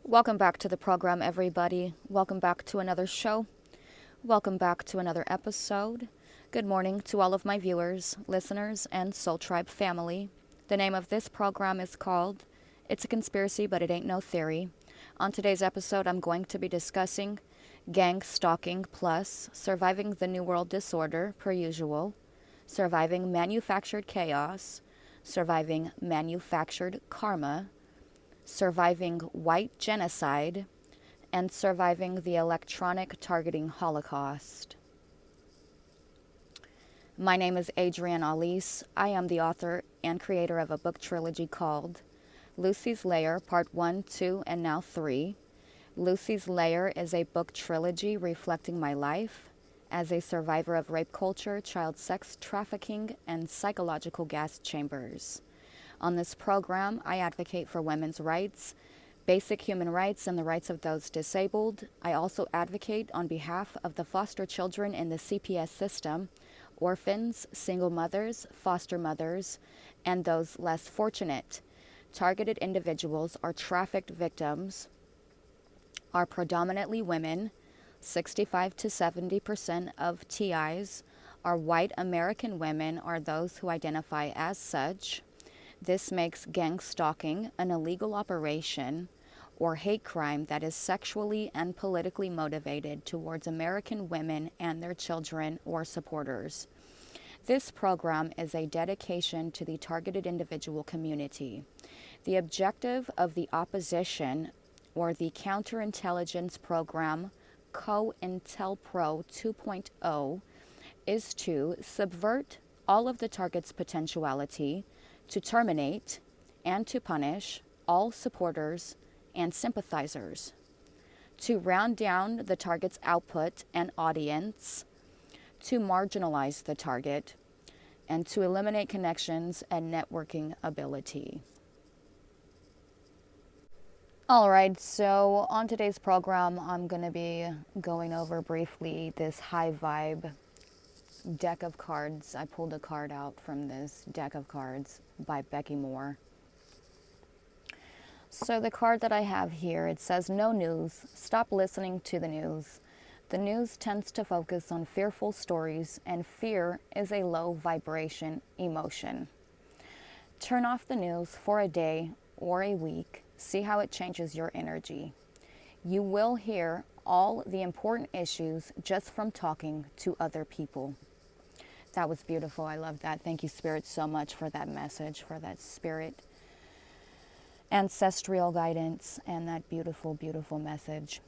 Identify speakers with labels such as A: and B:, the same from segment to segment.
A: Welcome back to the program, everybody. Welcome back to another show. Welcome back to another episode. Good morning to all of my viewers, listeners, and Soul Tribe family. The name of this program is called It's a Conspiracy, but It Ain't No Theory. On today's episode, I'm going to be discussing gang stalking plus surviving the New World Disorder, per usual, surviving manufactured chaos, surviving manufactured karma, surviving white genocide, and surviving the electronic targeting Holocaust. My name is Adrienne Alese. I am the author and creator of a book trilogy called Lucy's Lair, Part 1, 2, and now 3. Lucy's Lair is a book trilogy reflecting my life as a survivor of rape culture, child sex trafficking, and psychological gas chambers. On this program, I advocate for women's rights, basic human rights, and the rights of those disabled. I also advocate on behalf of the foster children in the CPS system, orphans, single mothers, foster mothers, and those less fortunate. Targeted individuals or trafficked victims are predominantly women. 65 to 70% of TIs are white American women or those who identify as such. This makes gang stalking an illegal operation or hate crime that is sexually and politically motivated towards American women and their children or supporters. This program is a dedication to the targeted individual community. The objective of the opposition or the counterintelligence program COINTELPRO 2.0 is to subvert all of the target's potentiality, to terminate and to punish all supporters and sympathizers, to round down the target's output and audience, to marginalize the target, and to eliminate connections and networking ability. All right, so on today's program, I'm going to be going over briefly this high vibe deck of cards. I pulled a card out from this deck of cards by Becky Moore. So the card that I have here, it says, no news. Stop listening to the news. The news tends to focus on fearful stories, and fear is a low vibration emotion. Turn off the news for a day or a week. See how it changes your energy. You will hear all the important issues just from talking to other people. That was beautiful. I love that. Thank you, Spirit, so much for that message, for that spirit ancestral guidance, and that beautiful, beautiful message,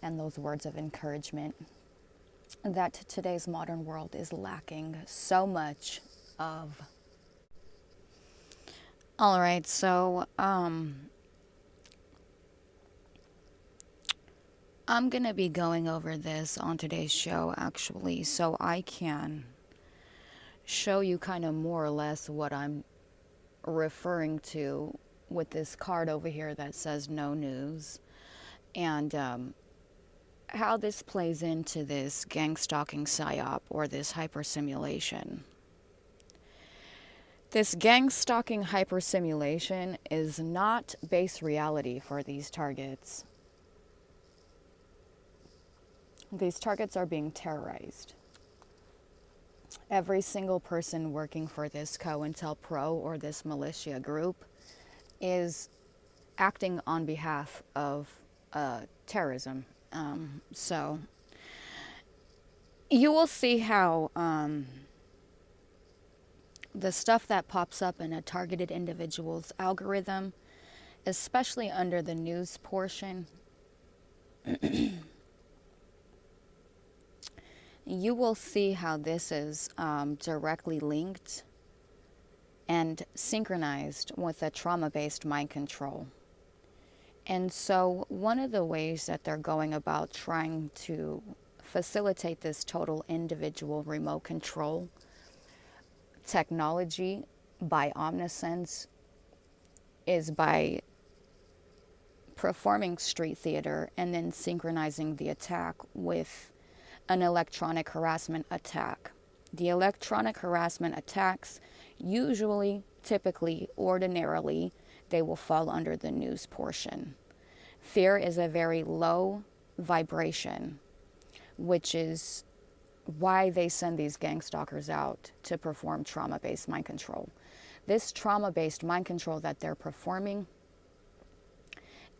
A: and those words of encouragement that today's modern world is lacking so much of. All right, so I'm going to be going over this on today's show, actually, so I can show you kind of more or less what I'm referring to with this card over here that says no news, and how this plays into this gang stalking psyop or this hypersimulation. This gang stalking hypersimulation is not base reality for these targets. These targets are being terrorized. Every single person working for this COINTELPRO or this militia group is acting on behalf of terrorism. So you will see how the stuff that pops up in a targeted individual's algorithm, especially under the news portion, you will see how this is directly linked and synchronized with a trauma-based mind control. And so one of the ways that they're going about trying to facilitate this total individual remote control technology by omniscience is by performing street theater and then synchronizing the attack with an electronic harassment attack. The electronic harassment attacks usually, typically, ordinarily, they will fall under the news portion. Fear is a very low vibration, which is why they send these gang stalkers out to perform trauma-based mind control. This trauma-based mind control that they're performing,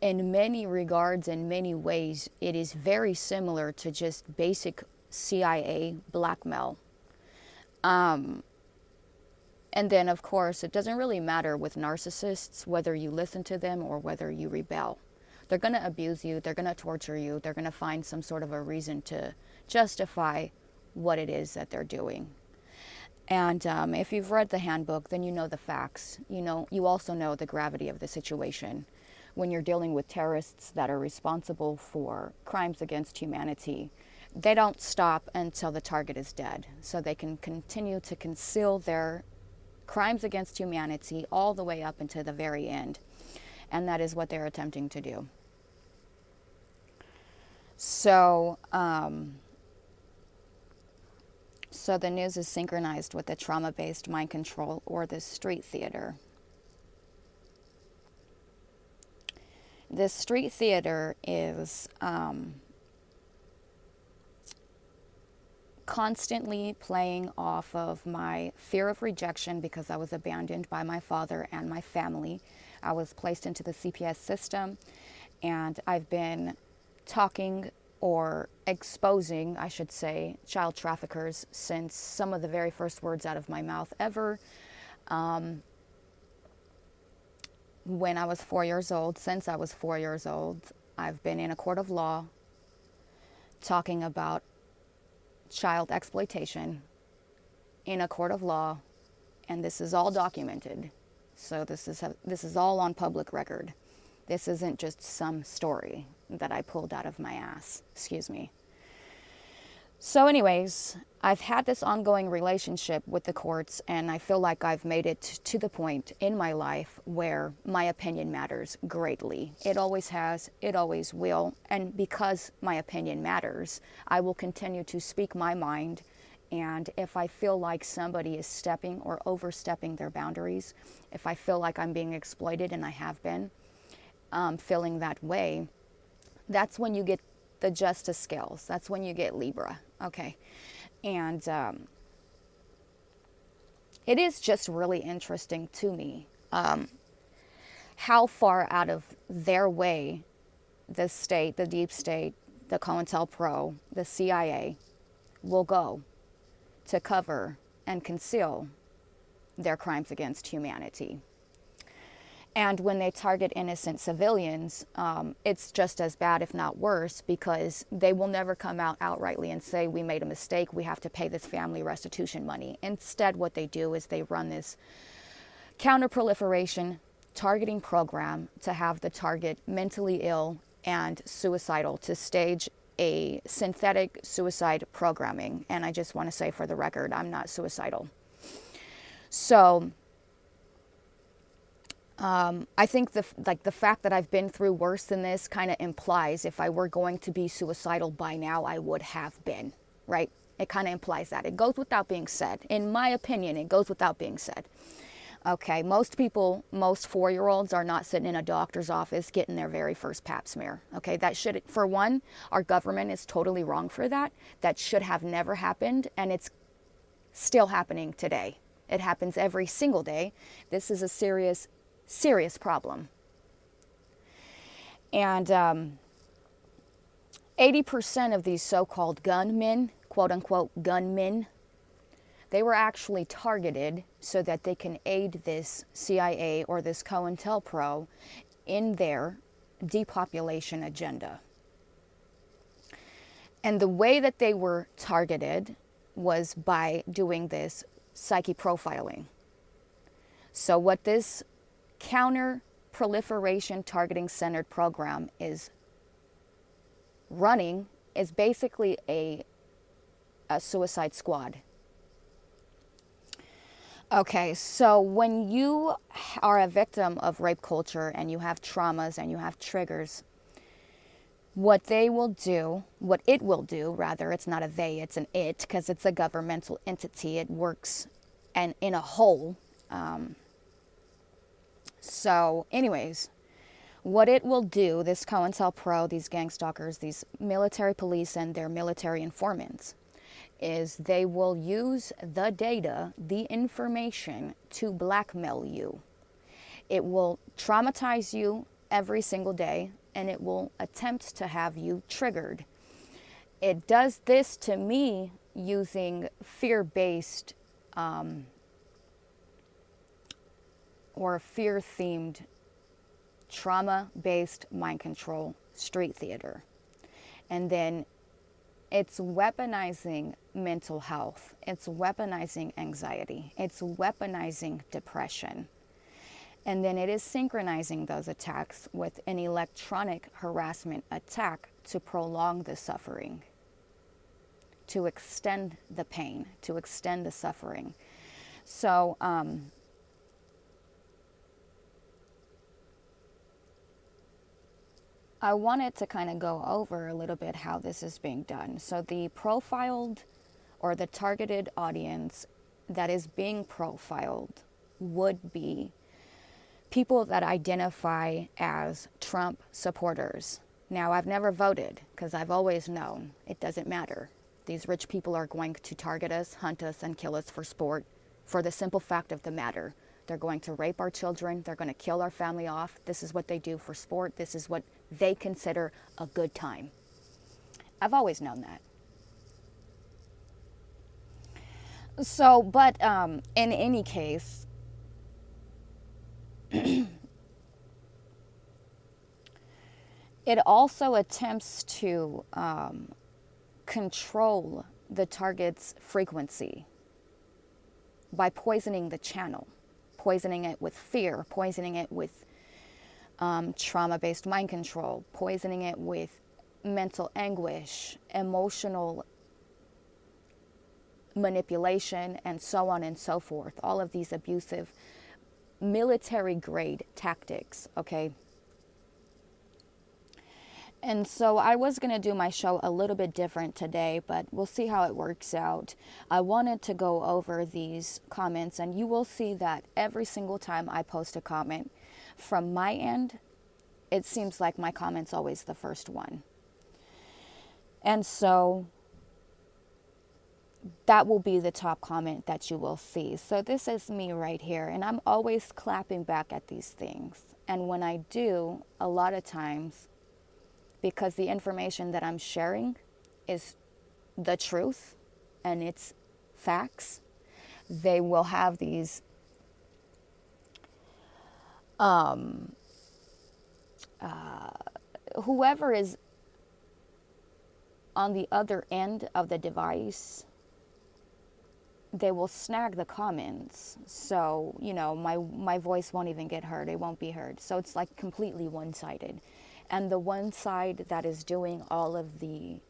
A: in many regards, in many ways, it is very similar to just basic CIA blackmail. And then, of course, it doesn't really matter with narcissists whether you listen to them or whether you rebel. They're going to abuse you. They're going to torture you. They're going to find some sort of a reason to justify what it is that they're doing. And if you've read the handbook, then you know the facts. You also know the gravity of the situation. When you're dealing with terrorists that are responsible for crimes against humanity, they don't stop until the target is dead. So they can continue to conceal their crimes against humanity all the way up until the very end. And that is what they're attempting to do. So, so the news is synchronized with the trauma-based mind control or the street theater. This street theater is constantly playing off of my fear of rejection because I was abandoned by my father and my family. I was placed into the CPS system, and I've been talking or exposing, I should say, child traffickers since some of the very first words out of my mouth ever. When I was 4 years old, since I was 4 years old, I've been in a court of law talking about child exploitation in a court of law, and this is all documented. So this is all on public record. This isn't just some story that I pulled out of my ass. Excuse me. So anyways, I've had this ongoing relationship with the courts, and I feel like I've made it to the point in my life where my opinion matters greatly. It always has, it always will, and because my opinion matters, I will continue to speak my mind, and if I feel like somebody is stepping or overstepping their boundaries, if I feel like I'm being exploited, and I have been feeling that way, that's when you get the justice scales. That's when you get Libra. Okay. And it is just really interesting to me how far out of their way the state, the deep state, the COINTELPRO, the CIA will go to cover and conceal their crimes against humanity. And when they target innocent civilians, it's just as bad, if not worse, because they will never come out outrightly and say, we made a mistake, we have to pay this family restitution money. Instead, what they do is they run this counter-proliferation targeting program to have the target mentally ill and suicidal, to stage a synthetic suicide programming. And I just want to say for the record, I'm not suicidal. So I think the fact that I've been through worse than this kind of implies if I were going to be suicidal by now, I would have been, right? It kind of implies that. It goes without being said. In my opinion, it goes without being said. Okay, most people, most 4-year-olds are not sitting in a doctor's office getting their very first pap smear. Okay, that should, for one, our government is totally wrong for that. That should have never happened, and it's still happening today. It happens every single day. This is a serious problem. And 80% of these so-called gunmen, quote-unquote gunmen, they were actually targeted so that they can aid this CIA or this COINTELPRO in their depopulation agenda. And the way that they were targeted was by doing this psyche profiling. So what this counter-proliferation targeting centered program is running is basically a suicide squad. Okay, so when you are a victim of rape culture and you have traumas and you have triggers, what it will do, rather, it's not a they, it's an it, because it's a governmental entity. It works and in a whole. So anyways, What it will do, this COINTELPRO, these gang stalkers, these military police and their military informants, is they will use the data, the information, to blackmail you. It will traumatize you every single day, and it will attempt to have you triggered. It does this to me using fear-based or fear-themed trauma-based mind control street theater. And then it's weaponizing mental health. It's weaponizing anxiety. It's weaponizing depression. And then it is synchronizing those attacks with an electronic harassment attack to prolong the suffering, to extend the pain, to extend the suffering. So, I wanted to kind of go over a little bit how this is being done. So the profiled or the targeted audience that is being profiled would be people that identify as Trump supporters. Now, I've never voted because I've always known it doesn't matter. These rich people are going to target us, hunt us, and kill us for sport for the simple fact of the matter. They're going to rape our children. They're going to kill our family off. This is what they do for sport. This is what they consider a good time. I've always known that. So, but in any case, it also attempts to control the target's frequency by poisoning the channel, poisoning it with fear, poisoning it with trauma-based mind control, poisoning it with mental anguish, emotional manipulation, and so on and so forth. All of these abusive military-grade tactics, okay? And so I was going to do my show a little bit different today, but we'll see how it works out. I wanted to go over these comments, and you will see that every single time I post a comment, from my end, it seems like my comment's always the first one. And so that will be the top comment that you will see. So this is me right here, and I'm always clapping back at these things. And when I do, a lot of times, because the information that I'm sharing is the truth and it's facts, they will have these whoever is on the other end of the device, they will snag the comments. So, you know, my voice won't even get heard. It won't be heard. So it's like completely one-sided. And the one side that is doing all of the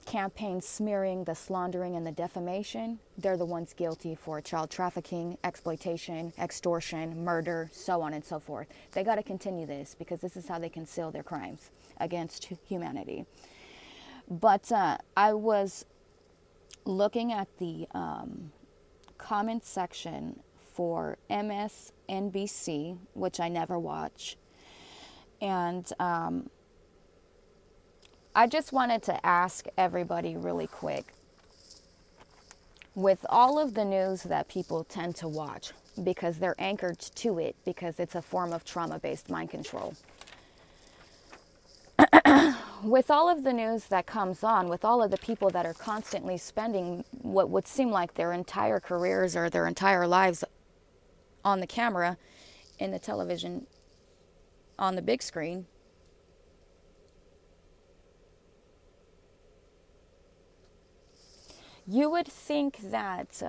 A: campaign smearing, the slandering, and the defamation, they're the ones guilty for child trafficking, exploitation, extortion, murder, so on and so forth. They got to continue this because this is how they conceal their crimes against humanity. But I was looking at the comment section for MSNBC, which I never watch. And I just wanted to ask everybody really quick, with all of the news that people tend to watch, because they're anchored to it, because it's a form of trauma-based mind control. With all of the news that comes on, with all of the people that are constantly spending what would seem like their entire careers or their entire lives on the camera, in the television, on the big screen, you would think that,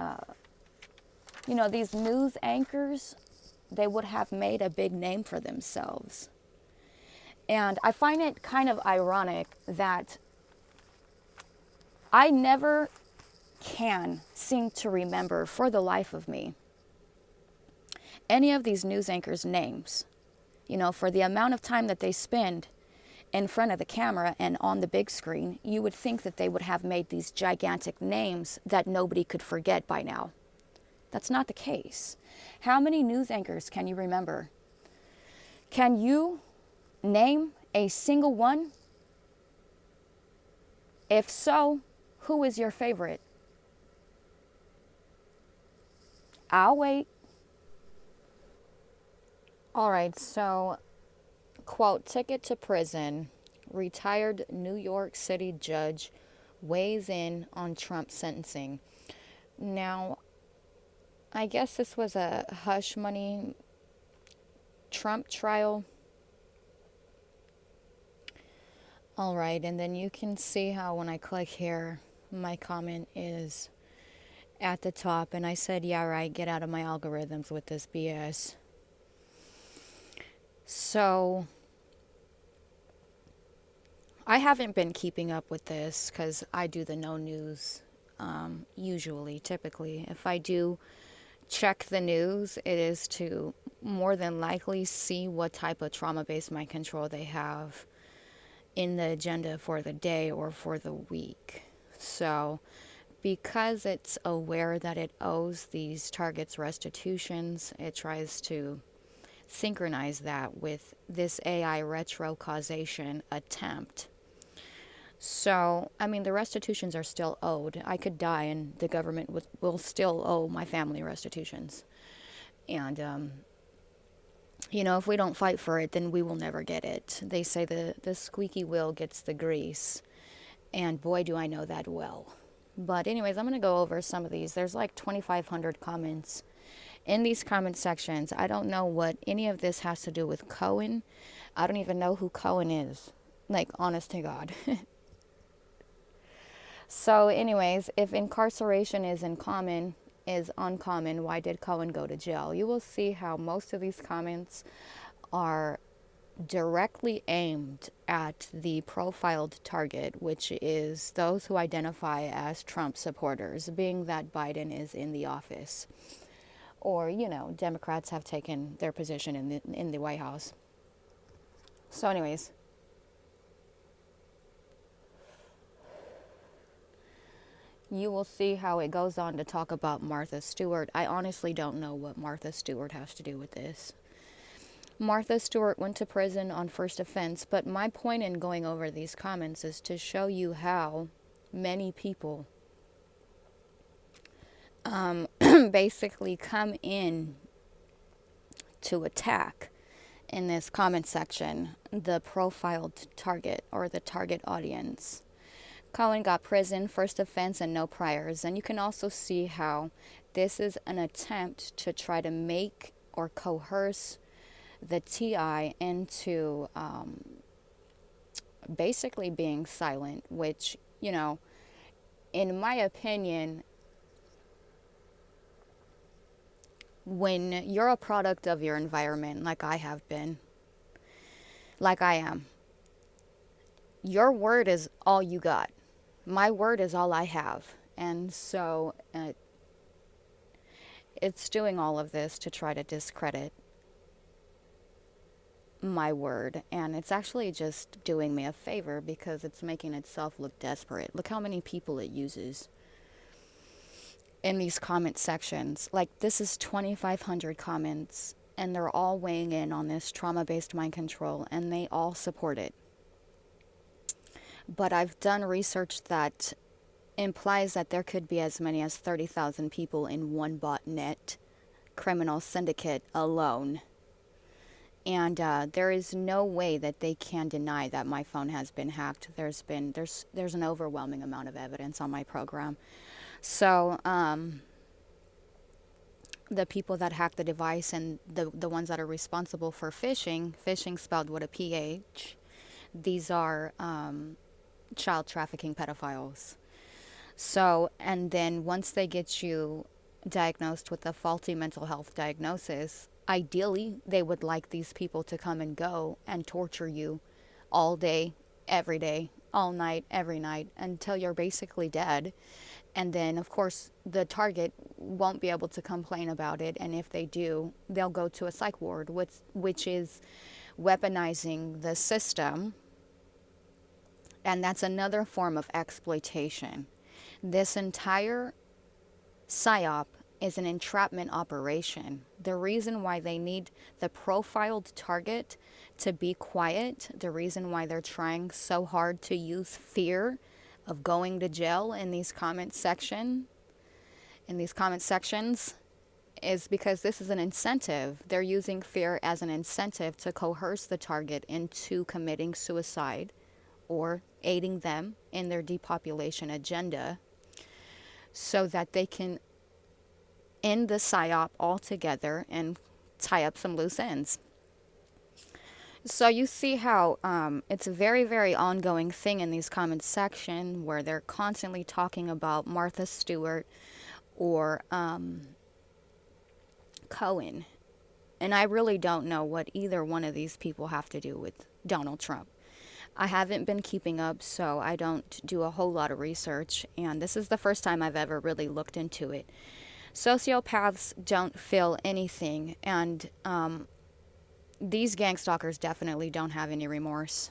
A: these news anchors, they would have made a big name for themselves. And I find it kind of ironic that I never can seem to remember, for the life of me, any of these news anchors' names. You know, for the amount of time that they spend in front of the camera and on the big screen, you would think that they would have made these gigantic names that nobody could forget by now. That's not the case. How many news anchors can you remember? Can you Name a single one. If so, who is your favorite? I'll wait. All right, so, quote, ticket to prison. Retired New York City judge weighs in on Trump sentencing. Now, I guess this was a hush money Trump trial. All right, and then you can see how when I click here, my comment is at the top, and I said, yeah, right, get out of my algorithms with this BS. So, I haven't been keeping up with this because I do the no news usually, typically. If I do check the news, it is to more than likely see what type of trauma-based mind control they have in the agenda for the day or for the week. So because it's aware that it owes these targets restitutions, it tries to synchronize that with this AI retro causation attempt. So, I mean, the restitutions are still owed. I could die and the government will still owe my family restitutions. And, you know, if we don't fight for it, then we will never get it. They say the squeaky wheel gets the grease. And boy, do I know that well. But anyways, I'm going to go over some of these. There's like 2,500 comments in these comment sections. I don't know what any of this has to do with Cohen. I don't even know who Cohen is. Like, honest to God. So anyways, if incarceration is uncommon, why did Cohen go to jail? You will see how most of these comments are directly aimed at the profiled target, which is those who identify as Trump supporters, being that Biden is in the office. Or, you know, Democrats have taken their position in the White House. So anyways, you will see how it goes on to talk about Martha Stewart. I honestly don't know what Martha Stewart has to do with this. Martha Stewart went to prison on first offense, but my point in going over these comments is to show you how many people basically come in to attack in this comment section the profiled target or the target audience. Cohen got prison, first offense, and no priors. And you can also see how this is an attempt to try to make or coerce the TI into basically being silent, which, you know, in my opinion, when you're a product of your environment, like I have been, like I am, your word is all you got. My word is all I have. And so it's doing all of this to try to discredit my word. And it's actually just doing me a favor because it's making itself look desperate. Look how many people it uses in these comment sections. Like, this is 2,500 comments, and they're all weighing in on this trauma-based mind control, and they all support it. But I've done research that implies that there could be as many as 30,000 people in one botnet criminal syndicate alone. And there is no way that they can deny that my phone has been hacked. There's an overwhelming amount of evidence on my program. So the people that hack the device and the ones that are responsible for phishing spelled with a PH, these are child trafficking pedophiles. So, and then once they get you diagnosed with a faulty mental health diagnosis, ideally they would like these people to come and go and torture you all day, every day, all night, every night, until you're basically dead. And then, of course, the target won't be able to complain about it. And if they do, they'll go to a psych ward, which is weaponizing the system. And that's another form of exploitation. This entire PSYOP is an entrapment operation. The reason why they need the profiled target to be quiet, the reason why they're trying so hard to use fear of going to jail in these comment sections, is because this is an incentive. They're using fear as an incentive to coerce the target into committing suicide or aiding them in their depopulation agenda so that they can end the psyop altogether and tie up some loose ends. So you see how it's a very, very ongoing thing in these comments section where they're constantly talking about Martha Stewart or Cohen. And I really don't know what either one of these people have to do with Donald Trump. I haven't been keeping up, so I don't do a whole lot of research. And this is the first time I've ever really looked into it. Sociopaths don't feel anything. And these gang stalkers definitely don't have any remorse.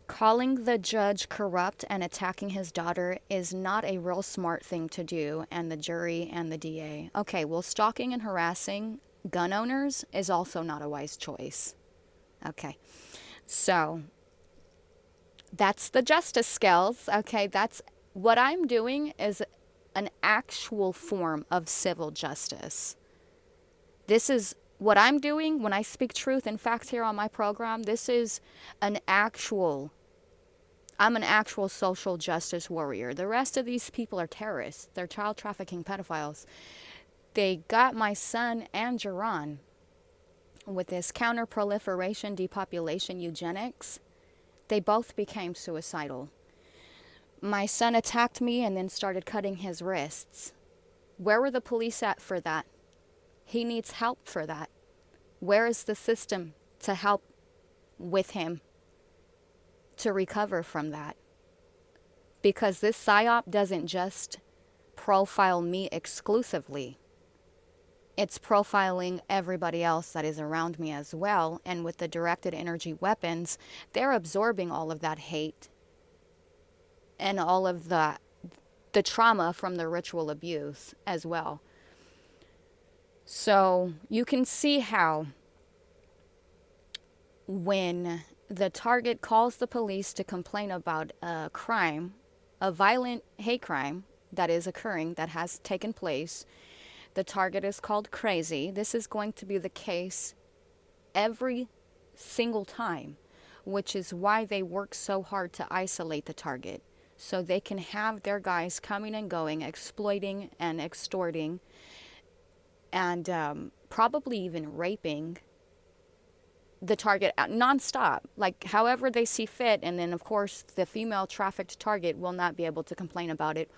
A: Calling the judge corrupt and attacking his daughter is not a real smart thing to do, and the jury and the DA. Okay, well, stalking and harassing gun owners is also not a wise choice. Okay, so that's the justice skills. Okay, that's what I'm doing is an actual form of civil justice. This is what I'm doing when I speak truth and facts here on my program. This is I'm an actual social justice warrior. The rest of these people are terrorists. They're child trafficking pedophiles. They got my son and Jerron with this counter-proliferation, depopulation, eugenics. They both became suicidal. My son attacked me and then started cutting his wrists. Where were the police at for that? He needs help for that. Where is the system to help with him to recover from that? Because this psyop doesn't just profile me exclusively. It's profiling everybody else that is around me as well. And with the directed energy weapons, they're absorbing all of that hate and all of the trauma from the ritual abuse as well. So you can see how when the target calls the police to complain about a crime, a violent hate crime that is occurring, that has taken place, the target is called crazy. This is going to be the case every single time, which is why they work so hard to isolate the target, so they can have their guys coming and going, exploiting and extorting, and probably even raping the target nonstop, like however they see fit. And then, of course, the female trafficked target will not be able to complain about it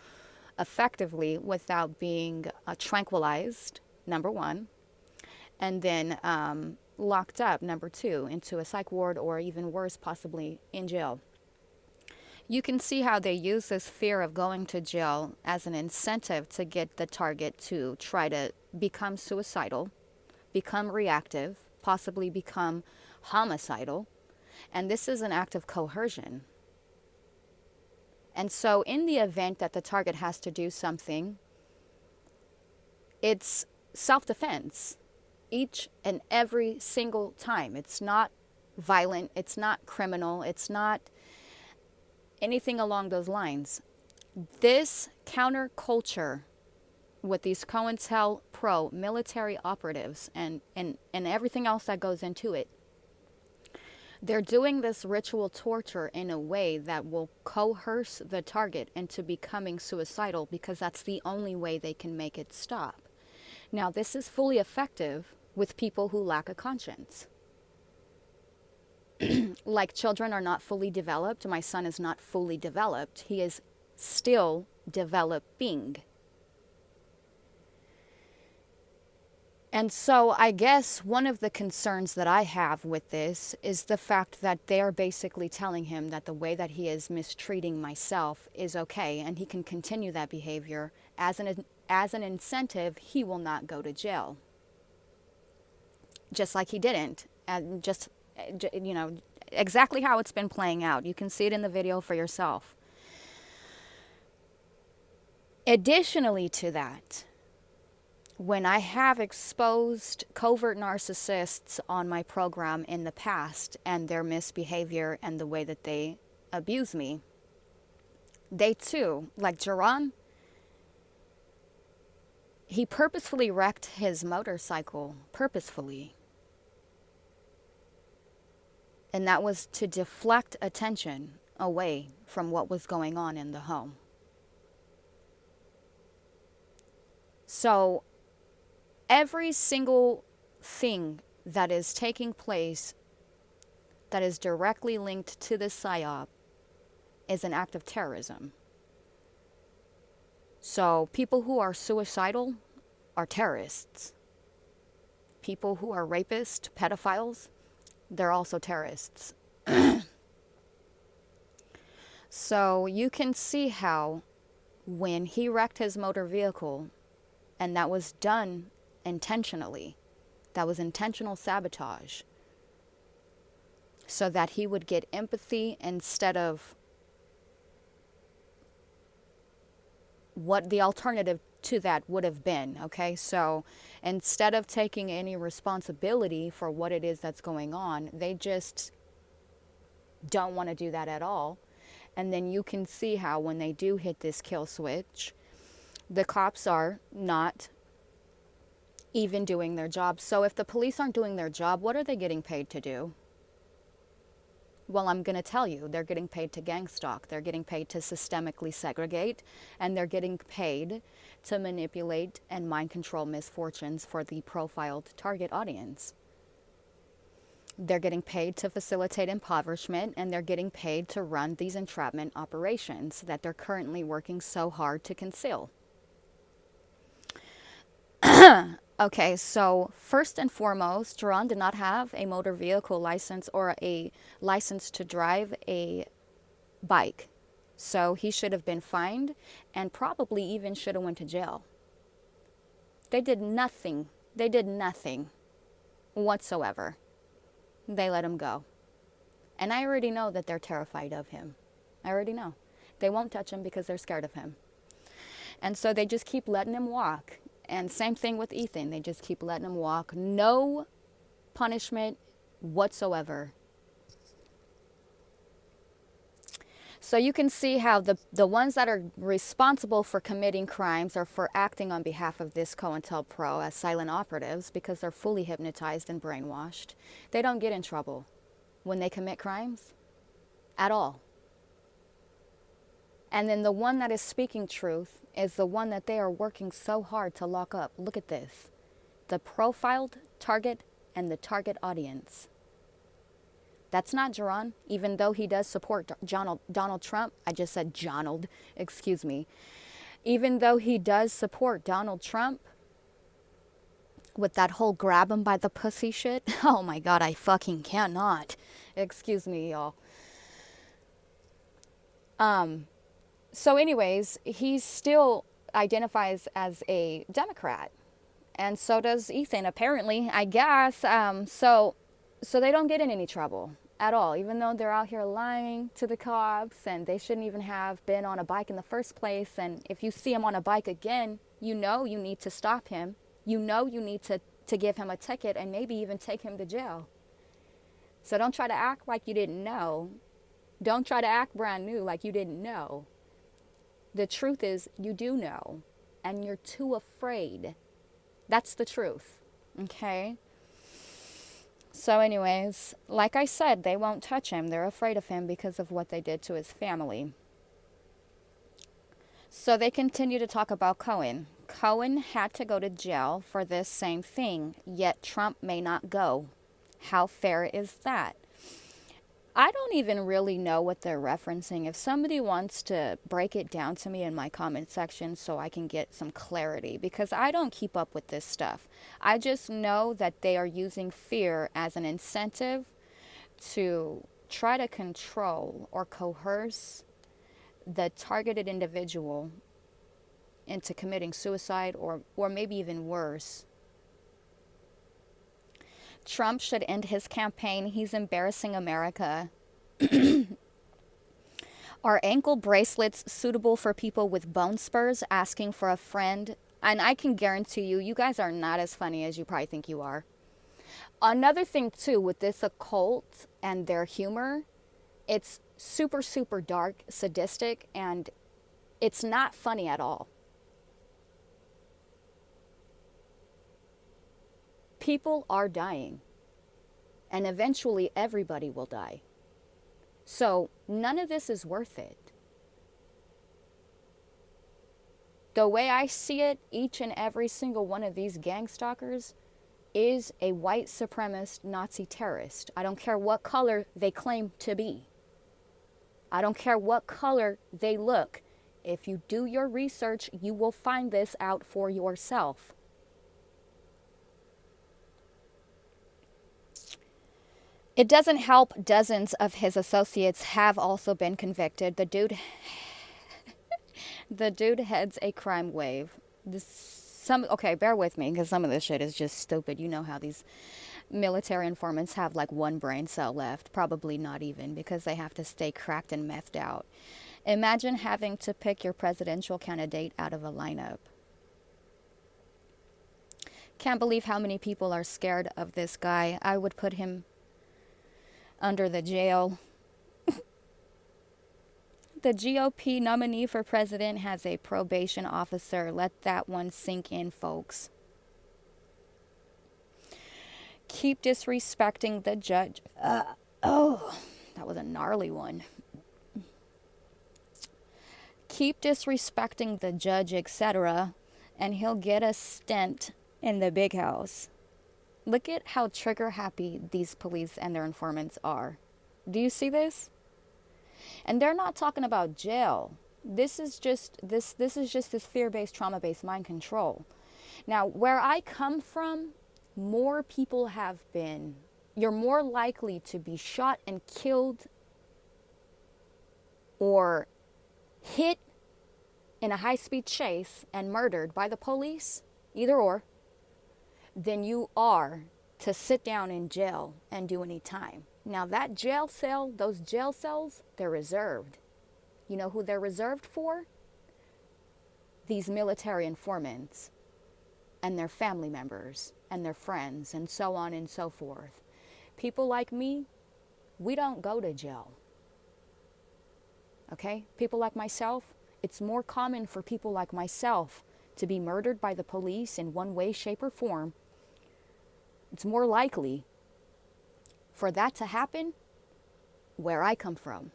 A: effectively without being tranquilized, number one, and then locked up, number two, into a psych ward or even worse, possibly in jail. You can see how they use this fear of going to jail as an incentive to get the target to try to become suicidal, become reactive, possibly become homicidal. And this is an act of coercion. And so in the event that the target has to do something, it's self-defense each and every single time. It's not violent, it's not criminal, it's not anything along those lines. This counterculture with these COINTELPRO military operatives and everything else that goes into it, they're doing this ritual torture in a way that will coerce the target into becoming suicidal, because that's the only way they can make it stop. Now, this is fully effective with people who lack a conscience. Like children are not fully developed. My son is not fully developed. He is still developing. And so I guess one of the concerns that I have with this is the fact that they are basically telling him that the way that he is mistreating myself is okay, and he can continue that behavior as an incentive. He will not go to jail. Just like he didn't. And just, you know, exactly how it's been playing out. You can see it in the video for yourself. Additionally to that, when I have exposed covert narcissists on my program in the past and their misbehavior and the way that they abuse me, they too, like Jaron, he purposefully wrecked his motorcycle, purposefully. And that was to deflect attention away from what was going on in the home. So every single thing that is taking place that is directly linked to this psyop is an act of terrorism. So people who are suicidal are terrorists. People who are rapists, pedophiles, they're also terrorists. So you can see how when he wrecked his motor vehicle, and that was done intentionally, that was intentional sabotage, so that he would get empathy instead of what the alternative to that would have been, okay? So instead of taking any responsibility for what it is that's going on, they just don't want to do that at all. And then you can see how when they do hit this kill switch, the cops are not even doing their job. So if the police aren't doing their job, what are they getting paid to do? Well, I'm going to tell you, they're getting paid to gang stalk. They're getting paid to systemically segregate, and they're getting paid to manipulate and mind control misfortunes for the profiled target audience. They're getting paid to facilitate impoverishment, and they're getting paid to run these entrapment operations that they're currently working so hard to conceal. Okay, so first and foremost, Jaron did not have a motor vehicle license or a license to drive a bike. So he should have been fined and probably even should have went to jail. They did nothing. They did nothing whatsoever. They let him go. And I already know that they're terrified of him. I already know. They won't touch him because they're scared of him. And so they just keep letting him walk. And same thing with Ethan. They just keep letting him walk. No punishment whatsoever. So you can see how the ones that are responsible for committing crimes or for acting on behalf of this COINTELPRO as silent operatives, because they're fully hypnotized and brainwashed, they don't get in trouble when they commit crimes at all. And then the one that is speaking truth is the one that they are working so hard to lock up. Look at this. The profiled target and the target audience. That's not Jaron, even though he does support Donald Trump. I just said Jonald, excuse me. Even though he does support Donald Trump with that whole grab him by the pussy shit. Oh my God, I fucking cannot. Excuse me, y'all. So anyways, he still identifies as a Democrat. And so does Ethan, apparently, I guess. So they don't get in any trouble at all, even though they're out here lying to the cops and they shouldn't even have been on a bike in the first place. And if you see him on a bike again, you know you need to stop him. You know you need to give him a ticket and maybe even take him to jail. So don't try to act like you didn't know. Don't try to act brand new like you didn't know. The truth is you do know, and you're too afraid. That's the truth, okay? So anyways, like I said, they won't touch him. They're afraid of him because of what they did to his family. So they continue to talk about Cohen. Cohen had to go to jail for this same thing, yet Trump may not go. How fair is that? I don't even really know what they're referencing. If somebody wants to break it down to me in my comment section so I can get some clarity, because I don't keep up with this stuff. I just know that they are using fear as an incentive to try to control or coerce the targeted individual into committing suicide or maybe even worse. Trump should end his campaign. He's embarrassing America. Are ankle bracelets suitable for people with bone spurs? Asking for a friend. And I can guarantee you, you guys are not as funny as you probably think you are. Another thing too with this occult and their humor, it's super, super dark, sadistic, and it's not funny at all. People are dying, and eventually everybody will die. So none of this is worth it. The way I see it, each and every single one of these gang stalkers is a white supremacist Nazi terrorist. I don't care what color they claim to be. I don't care what color they look. If you do your research, you will find this out for yourself. It doesn't help dozens of his associates have also been convicted. The dude heads a crime wave. Okay, bear with me because some of this shit is just stupid. You know how these military informants have like one brain cell left. Probably not even, because they have to stay cracked and methed out. Imagine having to pick your presidential candidate out of a lineup. Can't believe how many people are scared of this guy. I would put him under the jail. The GOP nominee for president has a probation officer. Let that one sink in, folks. Keep disrespecting the judge. Oh, that was a gnarly one. Keep disrespecting the judge, etc., and he'll get a stent in the big house. Look at how trigger happy these police and their informants are. Do you see this? And they're not talking about jail. This is just this fear-based, trauma-based mind control. Now, where I come from, more people have been. You're more likely to be shot and killed or hit in a high-speed chase and murdered by the police, either or, than you are to sit down in jail and do any time. Now that jail cell, those jail cells, they're reserved. You know who they're reserved for? These military informants and their family members and their friends and so on and so forth. People like me, we don't go to jail. Okay? People like myself, it's more common for people like myself to be murdered by the police in one way, shape, or form. It's more likely for that to happen where I come from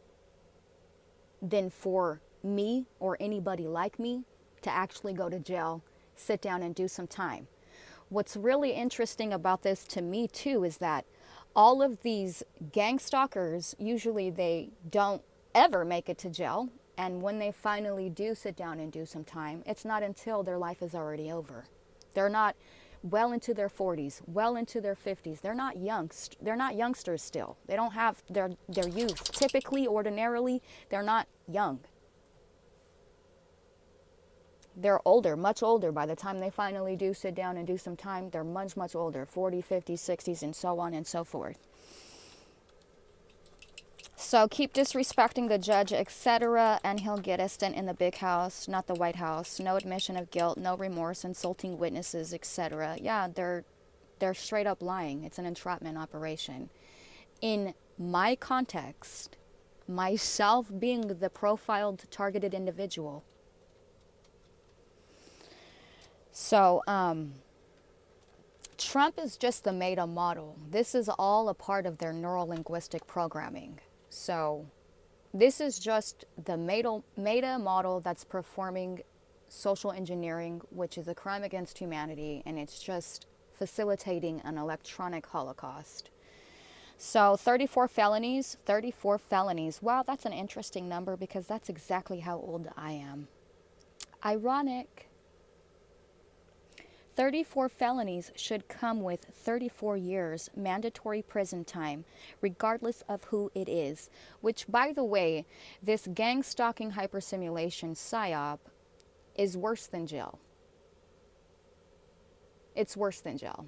A: than for me or anybody like me to actually go to jail, sit down and do some time. What's really interesting about this to me too is that all of these gang stalkers, usually they don't ever make it to jail. And when they finally do sit down and do some time, it's not until their life is already over. They're not well into their 40s, well into their 50s. They're not youngsters still. They don't have their youth. Typically, ordinarily, they're not young. They're older, much older. By the time they finally do sit down and do some time, they're much, much older, 40s, 50s, 60s, and so on and so forth. So keep disrespecting the judge, etc., and he'll get a stint in the big house, not the White House. No admission of guilt, no remorse, insulting witnesses, etc. Yeah, they're straight up lying. It's an entrapment operation. In my context, myself being the profiled, targeted individual. So, Trump is just the meta model. This is all a part of their neuro-linguistic programming. So this is just the meta model that's performing social engineering, which is a crime against humanity, and it's just facilitating an electronic holocaust. So 34 felonies. Wow, that's an interesting number because that's exactly how old I am. Ironic. 34 felonies should come with 34 years mandatory prison time, regardless of who it is. Which, by the way, this gang stalking hypersimulation PSYOP is worse than jail. It's worse than jail.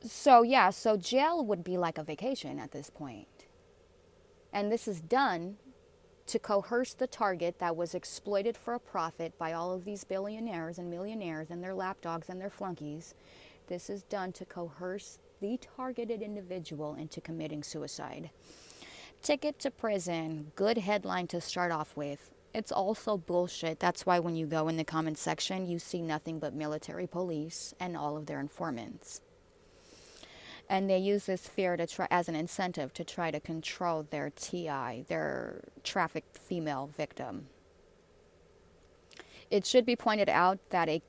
A: So yeah, so jail would be like a vacation at this point. And this is done to coerce the target that was exploited for a profit by all of these billionaires and millionaires and their lapdogs and their flunkies. This is done to coerce the targeted individual into committing suicide. Ticket to prison, good headline to start off with. It's also bullshit. That's why when you go in the comment section, you see nothing but military police and all of their informants. And they use this fear to try as an incentive to try to control their TI, their trafficked female victim. It should be pointed out that a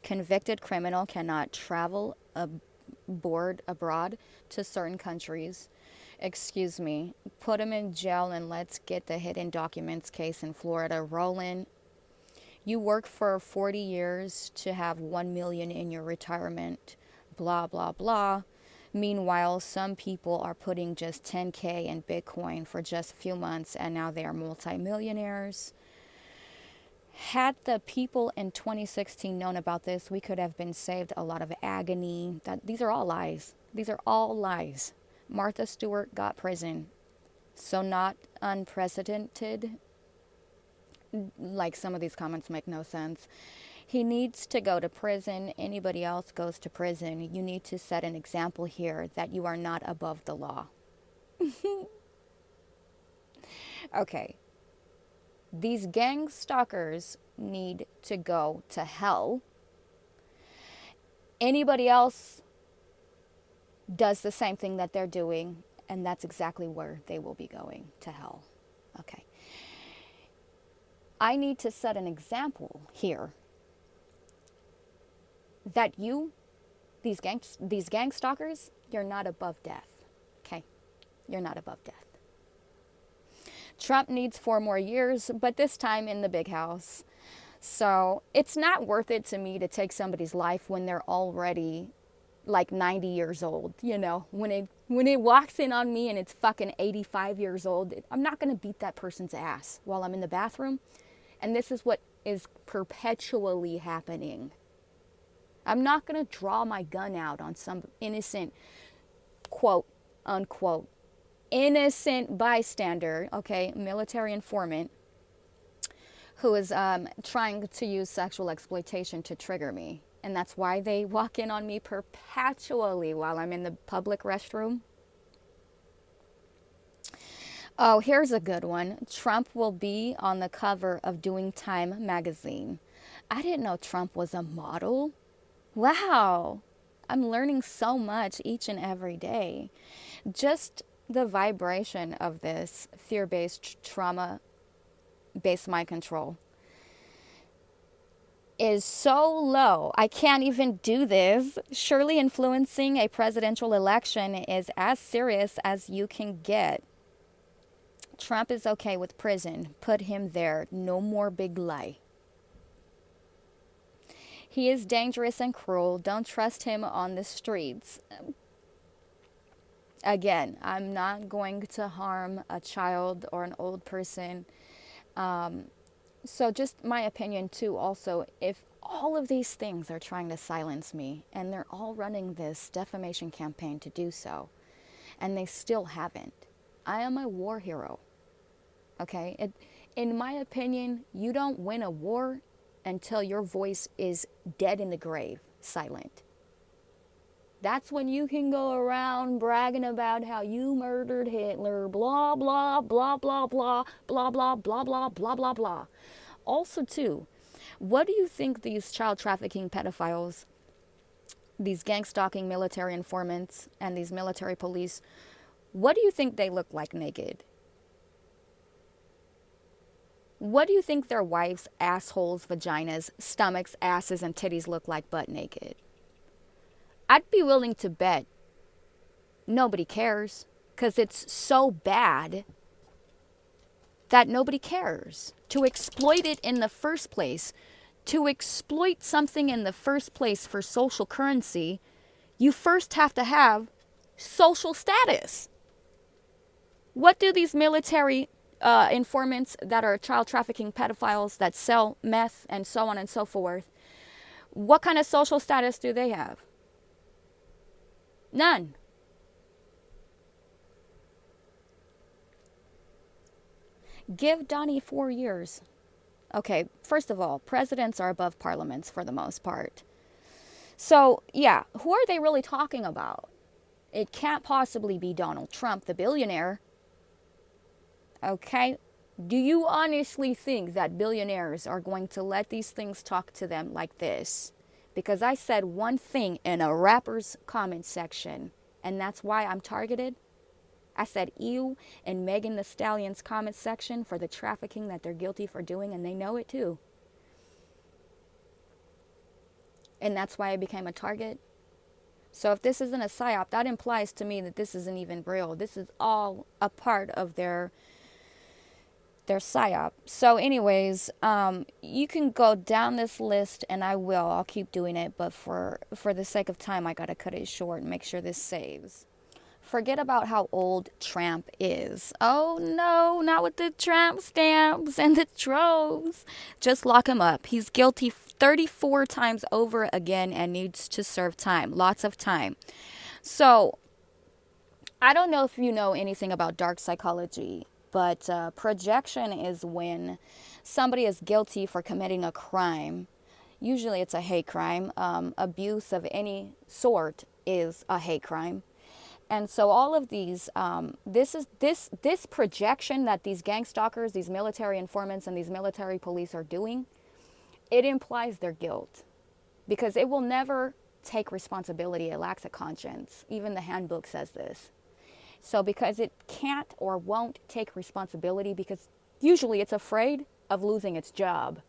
A: convicted criminal cannot travel abroad to certain countries. Excuse me, put him in jail and let's get the hidden documents case in Florida rolling. You work for 40 years to have 1 million in your retirement, blah, blah, blah. Meanwhile, some people are putting just 10K in Bitcoin for just a few months and now they are multimillionaires. Had the people in 2016 known about this, we could have been saved a lot of agony. These are all lies. These are all lies. Martha Stewart got prison. So not unprecedented. Like some of these comments make no sense. He needs to go to prison. Anybody else goes to prison. You need to set an example here that you are not above the law. Okay. These gang stalkers need to go to hell. Anybody else does the same thing that they're doing, and that's exactly where they will be going, to hell. Okay. I need to set an example here that these gang stalkers, you're not above death. Okay? You're not above death. Trump needs 4 more years, but this time in the big house. So it's not worth it to me to take somebody's life when they're already like 90 years old. You know, when it walks in on me and it's fucking 85 years old, I'm not going to beat that person's ass while I'm in the bathroom. And this is what is perpetually happening. I'm not going to draw my gun out on some innocent, quote unquote, innocent bystander, okay, military informant, who is trying to use sexual exploitation to trigger me. And that's why they walk in on me perpetually while I'm in the public restroom. Oh, here's a good one. Trump will be on the cover of Doing Time magazine. I didn't know Trump was a model. Wow. I'm learning so much each and every day. Just the vibration of this fear-based, trauma-based mind control is so low. I can't even do this. Surely influencing a presidential election is as serious as you can get. Trump is okay with prison. Put him there. No more big lie. He is dangerous and cruel. Don't trust him on the streets. Again, I'm not going to harm a child or an old person. So just my opinion too also, if all of these things are trying to silence me and they're all running this defamation campaign to do so, and they still haven't, I am a war hero. Okay? In my opinion, you don't win a war until your voice is dead in the grave, silent. That's when you can go around bragging about how you murdered Hitler, blah, blah, blah, blah, blah, blah, blah, blah, blah, blah, blah, blah. Also, too, what do you think these child trafficking pedophiles, these gang stalking military informants, and these military police, what do you think they look like naked? What do you think their wives' assholes, vaginas, stomachs, asses, and titties look like butt naked? I'd be willing to bet nobody cares, because it's so bad that nobody cares. To exploit it in the first place, to exploit something in the first place for social currency, you first have to have social status. What do these military informants that are child trafficking pedophiles that sell meth and so on and so forth, what kind of social status do they have? None. Give Donnie 4 years. Okay, first of all, presidents are above parliaments for the most part. So, yeah, who are they really talking about? It can't possibly be Donald Trump, the billionaire. Okay? Do you honestly think that billionaires are going to let these things talk to them like this? Because I said one thing in a rapper's comment section, and that's why I'm targeted. I said ew in Megan Thee Stallion's comment section for the trafficking that they're guilty for doing, and they know it too. And that's why I became a target. So if this isn't a psyop, that implies to me that this isn't even real. This is all a part of their psyop. So anyways, you can go down this list, and I'll keep doing it, but for the sake of time, I gotta cut it short and make sure this saves. Forget about how old Trump is. Oh no, not with the tramp stamps and the troves. Just lock him up. He's guilty 34 times over again and needs to serve time. Lots of time. So, I don't know if you know anything about dark psychology, but projection is when somebody is guilty for committing a crime. Usually it's a hate crime. Abuse of any sort is a hate crime. And so all of these, this projection that these gang stalkers, these military informants, and these military police are doing, it implies their guilt, because it will never take responsibility. It lacks a conscience. Even the handbook says this. So because it can't or won't take responsibility, because usually it's afraid of losing its job,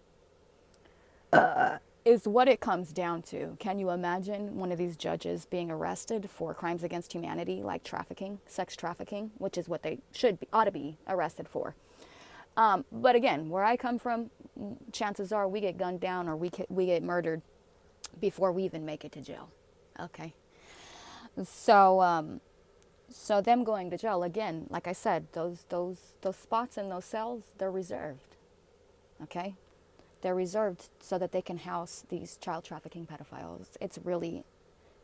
A: is what it comes down to. Can you imagine one of these judges being arrested for crimes against humanity, like trafficking, sex trafficking, which is what they ought to be arrested for. But again, where I come from, chances are we get gunned down or we get murdered before we even make it to jail. Okay. So them going to jail, again, like I said, those spots in those cells, they're reserved. Okay. They're reserved so that they can house these child trafficking pedophiles. It's really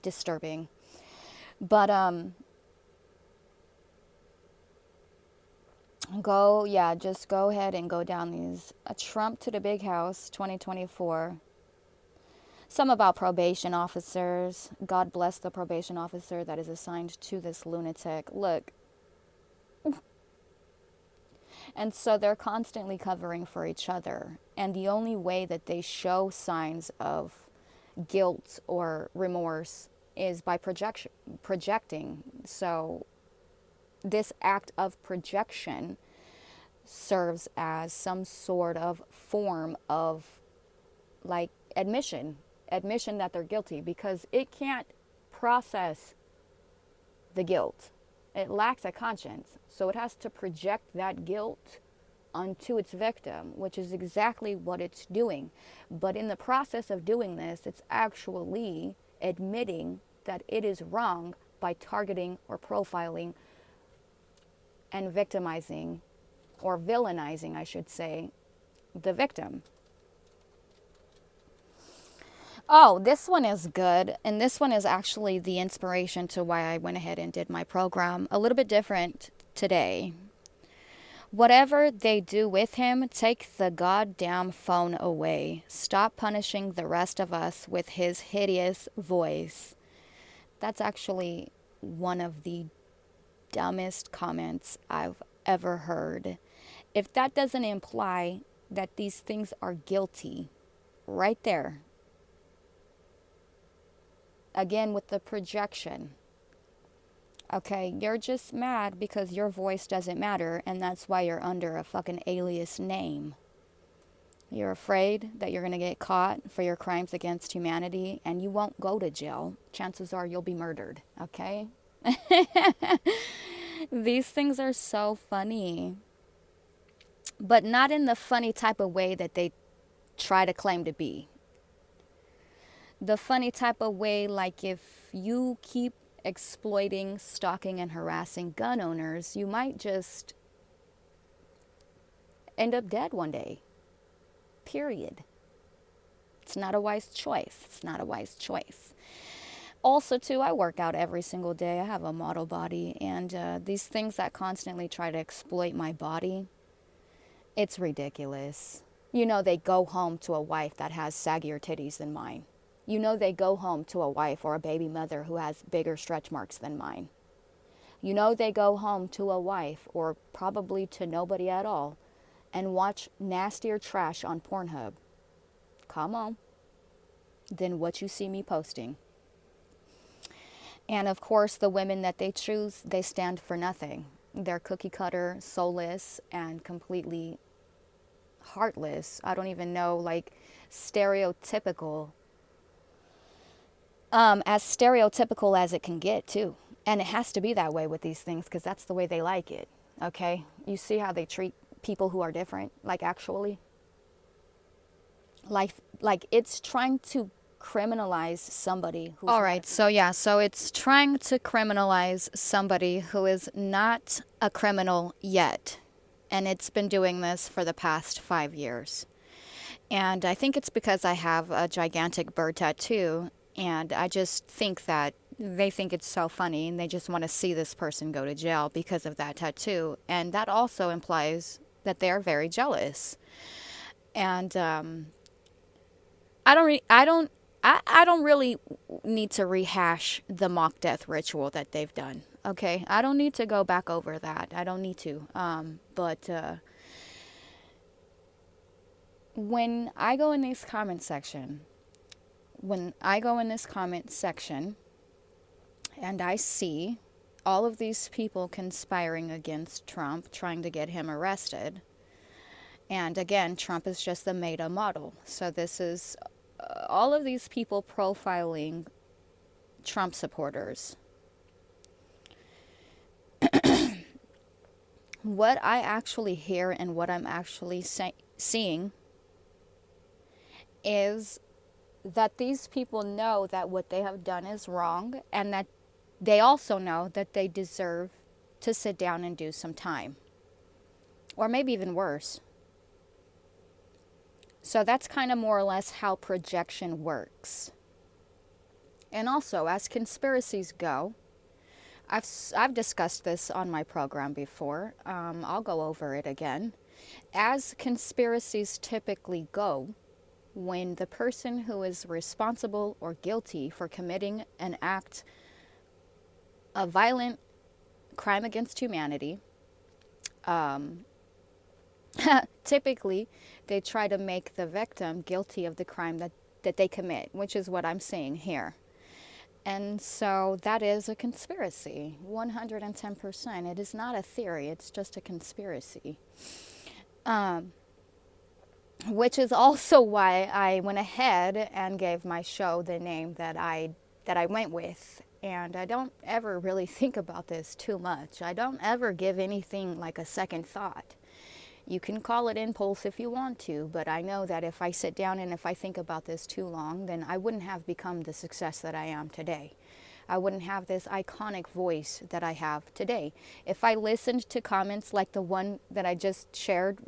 A: disturbing. But just go ahead and go down these. Trump to the big house, 2024. Some about probation officers. God bless the probation officer that is assigned to this lunatic. Look. And so they're constantly covering for each other. And the only way that they show signs of guilt or remorse is by projecting. So this act of projection serves as some sort of form of like admission that they're guilty, because it can't process the guilt. It lacks a conscience. So it has to project that guilt onto its victim, which is exactly what it's doing. But in the process of doing this, it's actually admitting that it is wrong by targeting or profiling and victimizing, or villainizing, I should say, the victim. Oh, this one is good. And this one is actually the inspiration to why I went ahead and did my program. A little bit different today. Whatever they do with him, take the goddamn phone away. Stop punishing the rest of us with his hideous voice. That's actually one of the dumbest comments I've ever heard. If that doesn't imply that these things are guilty, right there. Again, with the projection. Okay, you're just mad because your voice doesn't matter, and that's why you're under a fucking alias name. You're afraid that you're going to get caught for your crimes against humanity, and you won't go to jail. Chances are you'll be murdered, okay? These things are so funny. But not in the funny type of way that they try to claim to be. The funny type of way, like if you keep exploiting, stalking, and harassing gun owners, you might just end up dead one day. Period. It's not a wise choice. It's not a wise choice. Also, too, I work out every single day. I have a model body, and these things that constantly try to exploit my body, It's ridiculous. You know they go home to a wife that has saggier titties than mine. You know they go home to a wife or a baby mother who has bigger stretch marks than mine. You know they go home to a wife, or probably to nobody at all, and watch nastier trash on Pornhub. Come on. Than what you see me posting. And of course, the women that they choose, they stand for nothing. They're cookie cutter, soulless, and completely heartless. I don't even know, like stereotypical. As stereotypical as it can get, too. And it has to be that way with these things because that's the way they like it. Okay? You see how they treat people who are different, like actually? Like it's trying to criminalize somebody who's... All right, so it's trying to criminalize somebody who is not a criminal yet. And it's been doing this for the past 5 years. And I think it's because I have a gigantic bird tattoo, and I just think that they think it's so funny, and they just want to see this person go to jail because of that tattoo. And that also implies that they are very jealous. And I don't really need to rehash the mock death ritual that they've done. Okay, I don't need to go back over that. I don't need to. But when I go in this comment section, and I see all of these people conspiring against Trump, trying to get him arrested. And again, Trump is just the meta model. So this is all of these people profiling Trump supporters. What I actually hear and what I'm actually seeing is that these people know that what they have done is wrong, and that they also know that they deserve to sit down and do some time. Or maybe even worse. So that's kind of more or less how projection works. And also, as conspiracies go, I've discussed this on my program before. I'll go over it again. As conspiracies typically go, when the person who is responsible or guilty for committing an act of violent crime against humanity, typically they try to make the victim guilty of the crime that they commit, which is what I'm saying here. And so that is a conspiracy, 110%. It is not a theory, it's just a conspiracy. Which is also why I went ahead and gave my show the name that I went with. And I don't ever really think about this too much. I don't ever give anything like a second thought. You can call it impulse if you want to, but I know that if I sit down and if I think about this too long, then I wouldn't have become the success that I am today. I wouldn't have this iconic voice that I have today. If I listened to comments like the one that I just shared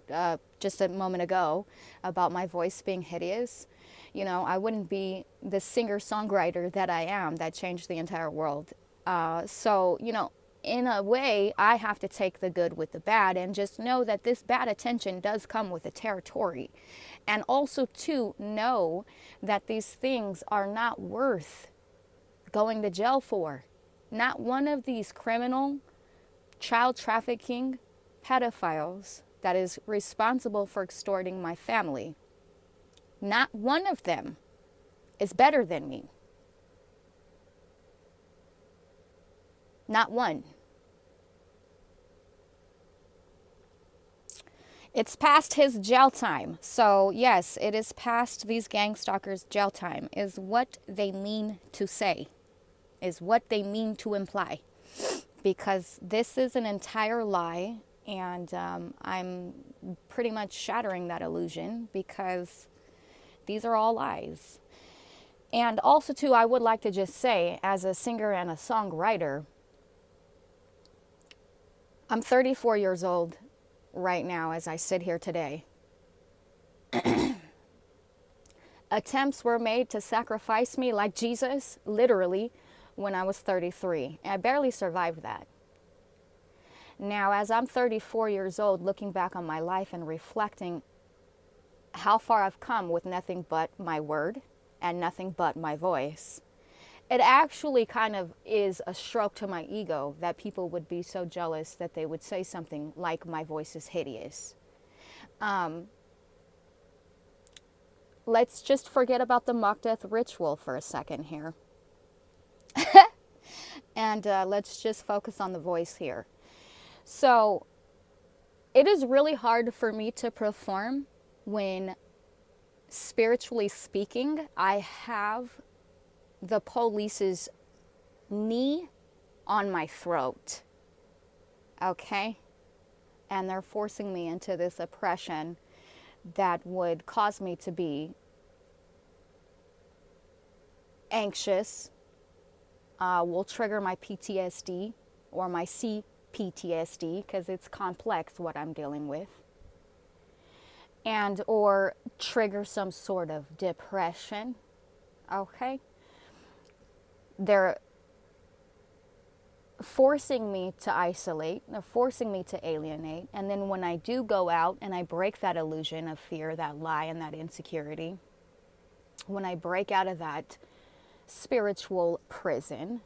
A: just a moment ago about my voice being hideous, you know, I wouldn't be the singer-songwriter that I am that changed the entire world. So, you know, in a way, I have to take the good with the bad and just know that this bad attention does come with the territory. And also to know that these things are not worth going to jail for. Not one of these criminal, child trafficking pedophiles that is responsible for extorting my family, not one of them is better than me. Not one. It's past his jail time. So yes, it is past these gang stalkers' jail time, is what they mean to say, is what they mean to imply. Because this is an entire lie, and I'm pretty much shattering that illusion because these are all lies. And also too, I would like to just say, as a singer and a songwriter, I'm 34 years old right now as I sit here today. Attempts were made to sacrifice me like Jesus, literally, when I was 33. And I barely survived that. Now, as I'm 34 years old, looking back on my life and reflecting how far I've come with nothing but my word and nothing but my voice, it actually kind of is a stroke to my ego that people would be so jealous that they would say something like my voice is hideous. Let's just forget about the mock death ritual for a second here. And let's just focus on the voice here. So it is really hard for me to perform when, spiritually speaking, I have the police's knee on my throat. Okay? And they're forcing me into this oppression that would cause me to be anxious, will trigger my PTSD or my CPTSD, because it's complex what I'm dealing with, and or trigger some sort of depression. Okay? They're forcing me to isolate, they're forcing me to alienate, and then when I do go out and I break that illusion of fear, that lie, and that insecurity, when I break out of that spiritual prison,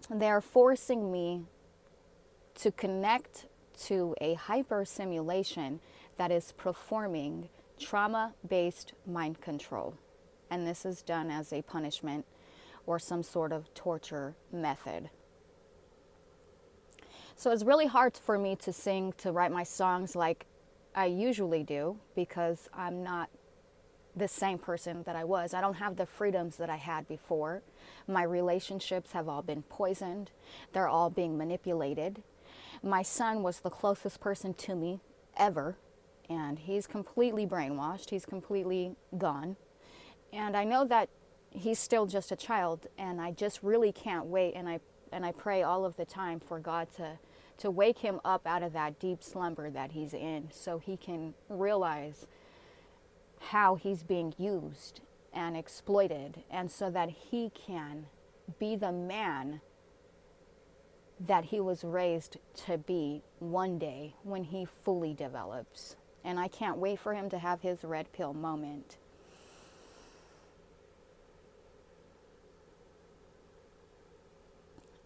A: they're forcing me to connect to a hyper simulation that is performing trauma-based mind control. And this is done as a punishment or some sort of torture method. So it's really hard for me to sing, to write my songs like I usually do, because I'm not the same person that I was. I don't have the freedoms that I had before. My relationships have all been poisoned. They're all being manipulated. My son was the closest person to me ever, and he's completely brainwashed. He's completely gone. And I know that he's still just a child, and I just really can't wait, and I pray all of the time for God to wake him up out of that deep slumber that he's in, so he can realize how he's being used and exploited, and so that he can be the man that he was raised to be one day when he fully develops. And I can't wait for him to have his red pill moment.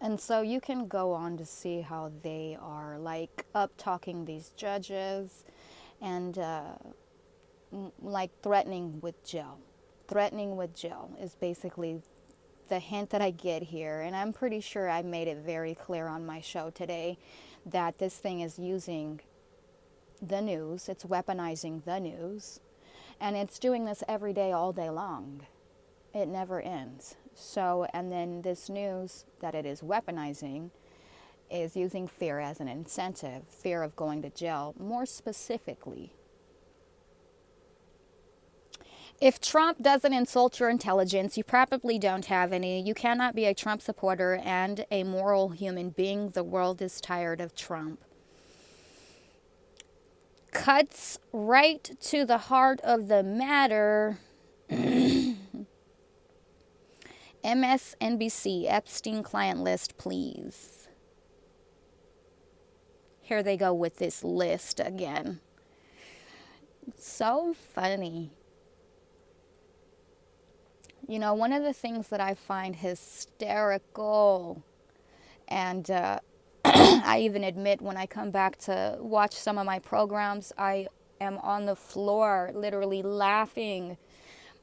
A: And so you can go on to see how they are like up talking these judges and like threatening with jail. Threatening with jail is basically the hint that I get here. And I'm pretty sure I made it very clear on my show today that this thing is using the news. It's weaponizing the news. And it's doing this every day, all day long. It never ends. So, and then this news that it is weaponizing is using fear as an incentive, fear of going to jail. More specifically, if Trump doesn't insult your intelligence, you probably don't have any. You cannot be a Trump supporter and a moral human being. The world is tired of Trump. Cuts right to the heart of the matter. MSNBC, Epstein client list, please. Here they go with this list again. So funny. You know, one of the things that I find hysterical, and I even admit when I come back to watch some of my programs, I am on the floor literally laughing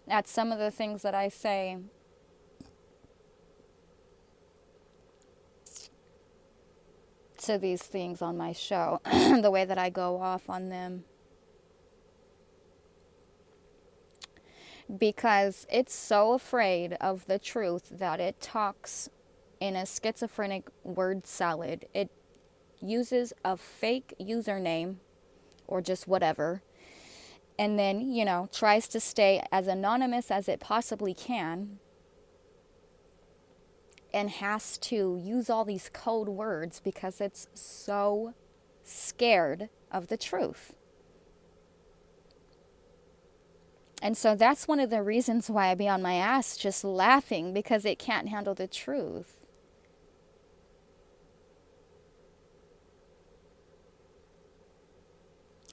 A: at some of the things that I say. To these things on my show, the way that I go off on them. Because it's so afraid of the truth that it talks in a schizophrenic word salad. It uses a fake username or just whatever, and then, you know, tries to stay as anonymous as it possibly can, and has to use all these code words because it's so scared of the truth. And so that's one of the reasons why I be on my ass just laughing, because it can't handle the truth.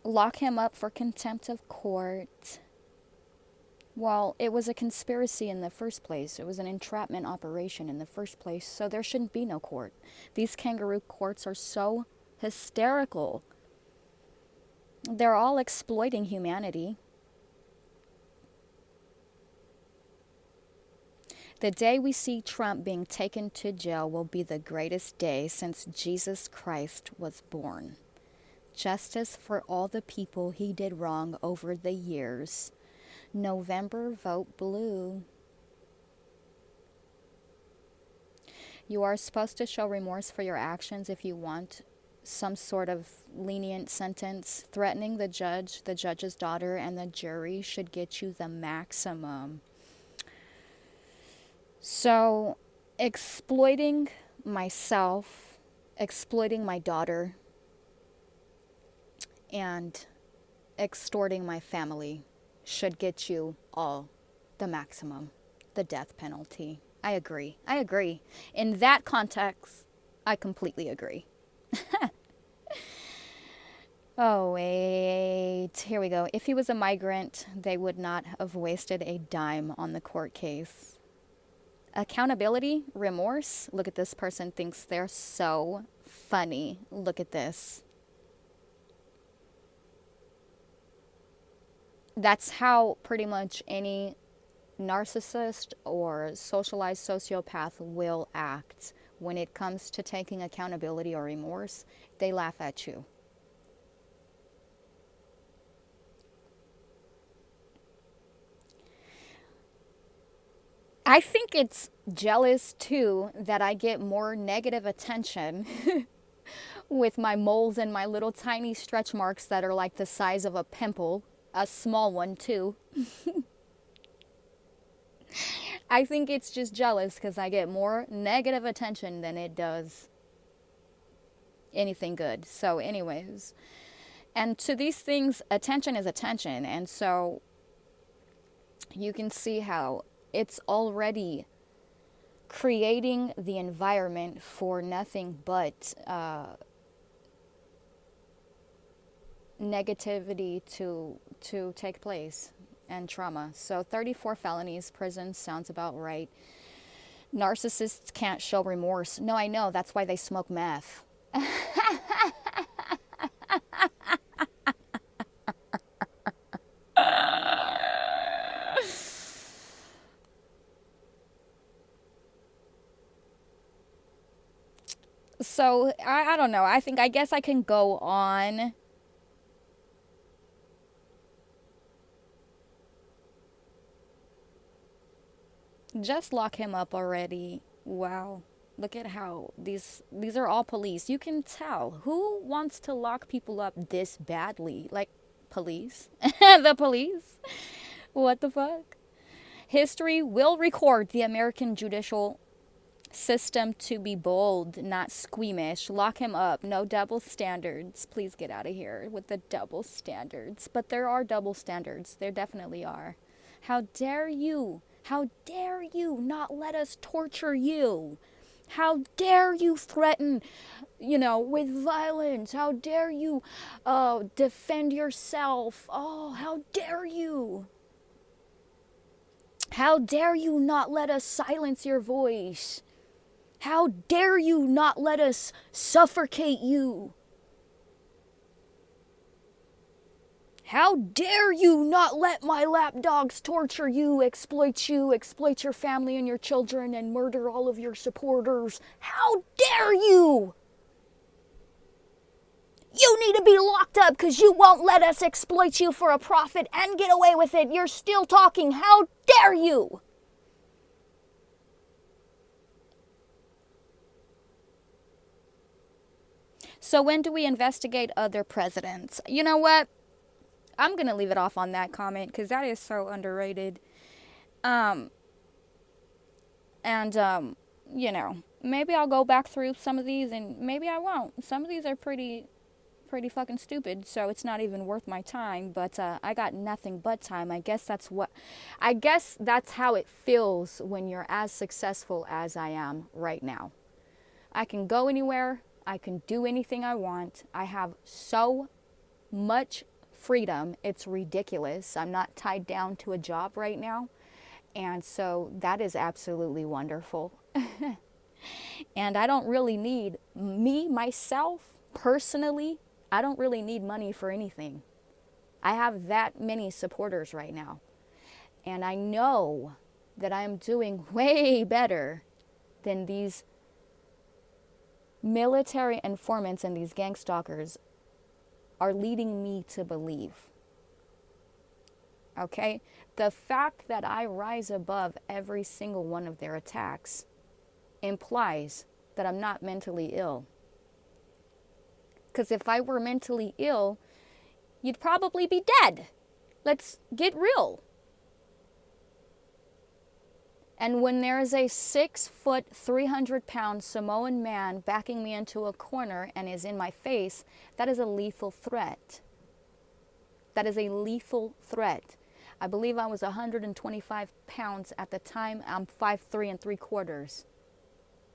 A: Lock him up for contempt of court. Well, it was a conspiracy in the first place. It was an entrapment operation in the first place, so there shouldn't be no court. These kangaroo courts are so hysterical. They're all exploiting humanity. The day we see Trump being taken to jail will be the greatest day since Jesus Christ was born. Justice for all the people he did wrong over the years. November, vote blue. You are supposed to show remorse for your actions if you want some sort of lenient sentence. Threatening the judge, the judge's daughter, and the jury should get you the maximum. So, exploiting myself, exploiting my daughter, and extorting my family should get you all the maximum, the death penalty. I agree. In that context, I completely agree. Oh, wait. Here we go. If he was a migrant, they would not have wasted a dime on the court case. Accountability, remorse. Look at this person thinks they're so funny. Look at this. That's how pretty much any narcissist or socialized sociopath will act. When it comes to taking accountability or remorse, they laugh at you. I think it's jealous too that I get more negative attention with my moles and my little tiny stretch marks that are like the size of a pimple. A small one too. I think it's just jealous because I get more negative attention than it does anything good. So anyways, and to these things, attention is attention. And so you can see how it's already creating the environment for nothing but negativity to take place and trauma. So 34 felonies, prison sounds about right. Narcissists can't show remorse. No, I know. That's why they smoke meth. So I don't know. I guess I can go on. Just lock him up already. Wow. Look at how these are all police. You can tell. Who wants to lock people up this badly? Like, police? The police? What the fuck? History will record the American judicial system to be bold, not squeamish. Lock him up. No double standards. Please get out of here with the double standards. But there are double standards. There definitely are. How dare you? How dare you not let us torture you? How dare you threaten, with violence? How dare you defend yourself? Oh, how dare you? How dare you not let us silence your voice? How dare you not let us suffocate you? How dare you not let my lapdogs torture you, exploit your family and your children, and murder all of your supporters? How dare you? You need to be locked up because you won't let us exploit you for a profit and get away with it. You're still talking. How dare you? So when do we investigate other presidents? You know what? I'm going to leave it off on that comment because that is so underrated. Maybe I'll go back through some of these and maybe I won't. Some of these are pretty fucking stupid, so it's not even worth my time, but I got nothing but time. I guess that's how it feels when you're as successful as I am right now. I can go anywhere. I can do anything I want. I have so much freedom. It's ridiculous. I'm not tied down to a job right now. And so that is absolutely wonderful. And I don't really need, myself, personally, I don't really need money for anything. I have that many supporters right now. And I know that I'm doing way better than these military informants and these gang stalkers are leading me to believe. Okay? The fact that I rise above every single one of their attacks implies that I'm not mentally ill. Because if I were mentally ill, you'd probably be dead. Let's get real. And when there is a 6 foot, 300-pound Samoan man backing me into a corner and is in my face, that is a lethal threat. That is a lethal threat. I believe I was 125 pounds at the time. I'm 5'3" 3/4.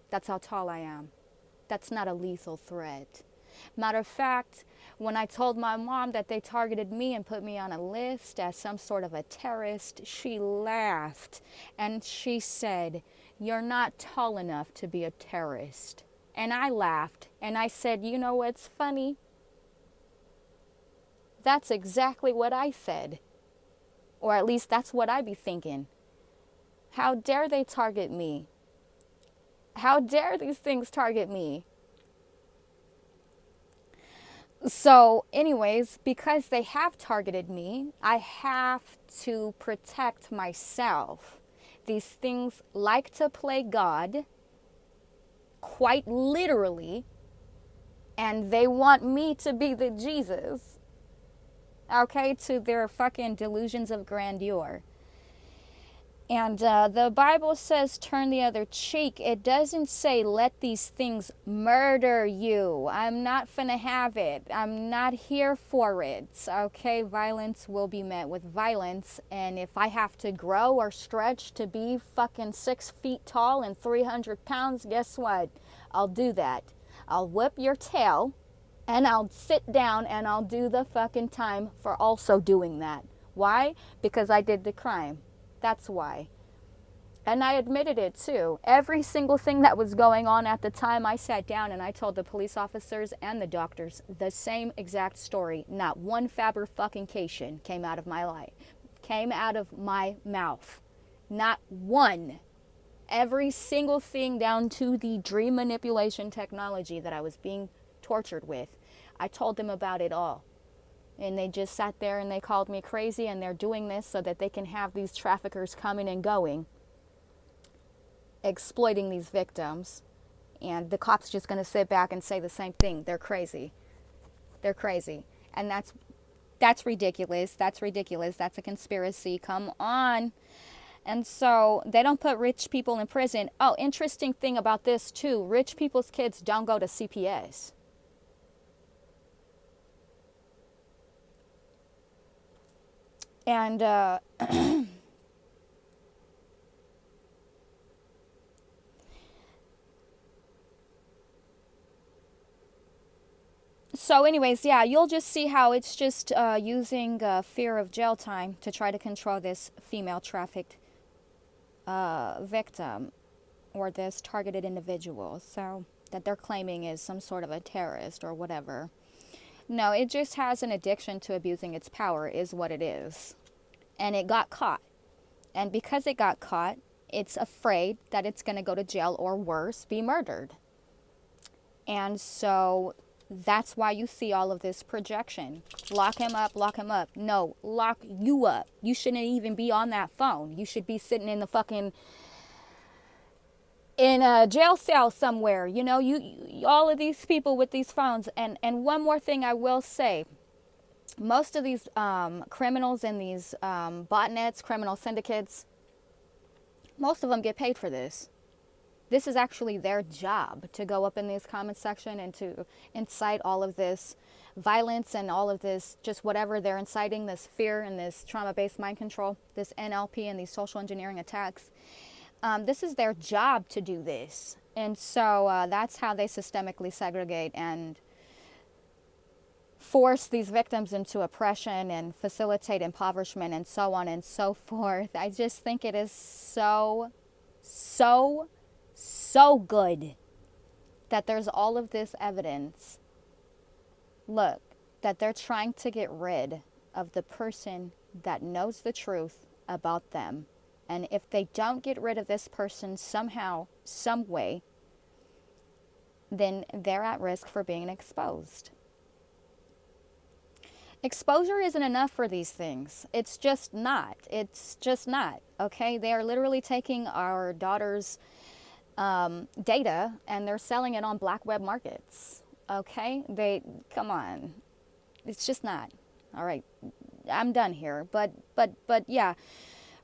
A: That's how tall I am. That's not a lethal threat. Matter of fact, when I told my mom that they targeted me and put me on a list as some sort of a terrorist, she laughed and she said, "You're not tall enough to be a terrorist." And I laughed and I said, "You know what's funny? That's exactly what I said. Or at least that's what I be thinking. How dare they target me? How dare these things target me?" So anyways, because they have targeted me, I have to protect myself. These things like to play God, quite literally, and they want me to be the Jesus, okay, to their fucking delusions of grandeur. And the Bible says turn the other cheek. It doesn't say let these things murder you. I'm not finna have it. I'm not here for it. Okay, violence will be met with violence. And if I have to grow or stretch to be fucking 6 feet tall and 300 pounds, guess what? I'll do that. I'll whip your tail and I'll sit down and I'll do the fucking time for also doing that. Why? Because I did the crime. That's why. And I admitted it too. Every single thing that was going on at the time, I sat down and I told the police officers and the doctors the same exact story. Not one fabrication came out of my life, came out of my mouth. Not one. Every single thing down to the dream manipulation technology that I was being tortured with. I told them about it all. And they just sat there and they called me crazy, and they're doing this so that they can have these traffickers coming and going, exploiting these victims. And the cops just going to sit back and say the same thing. They're crazy. They're crazy. And that's ridiculous. That's ridiculous. That's a conspiracy. Come on. And so they don't put rich people in prison. Oh, interesting thing about this too. Rich people's kids don't go to CPS. And so anyways, yeah, you'll just see how it's just using fear of jail time to try to control this female trafficked victim or this targeted individual. So that they're claiming is some sort of a terrorist or whatever. No, it just has an addiction to abusing its power is what it is. And it got caught. And because it got caught, it's afraid that it's going to go to jail or worse, be murdered. And so that's why you see all of this projection. Lock him up, lock him up. No, lock you up. You shouldn't even be on that phone. You should be sitting in the fucking in a jail cell somewhere. You know, you all of these people with these phones. And one more thing I will say. Most of these criminals in these botnets, criminal syndicates, most of them get paid for this. This is actually their job, to go up in these comment section and to incite all of this violence and all of this, just whatever they're inciting, this fear and this trauma-based mind control, this NLP and these social engineering attacks. This is their job to do this. And so that's how they systemically segregate and force these victims into oppression and facilitate impoverishment and so on and so forth. I just think it is so, so, so good that there's all of this evidence. Look, that they're trying to get rid of the person that knows the truth about them. And if they don't get rid of this person somehow, some way, then they're at risk for being exposed. Exposure isn't enough for these things. It's just not. It's just not. Okay? They are literally taking our daughters' data and they're selling it on black web markets. Okay? Come on. It's just not. All right. I'm done here. But yeah.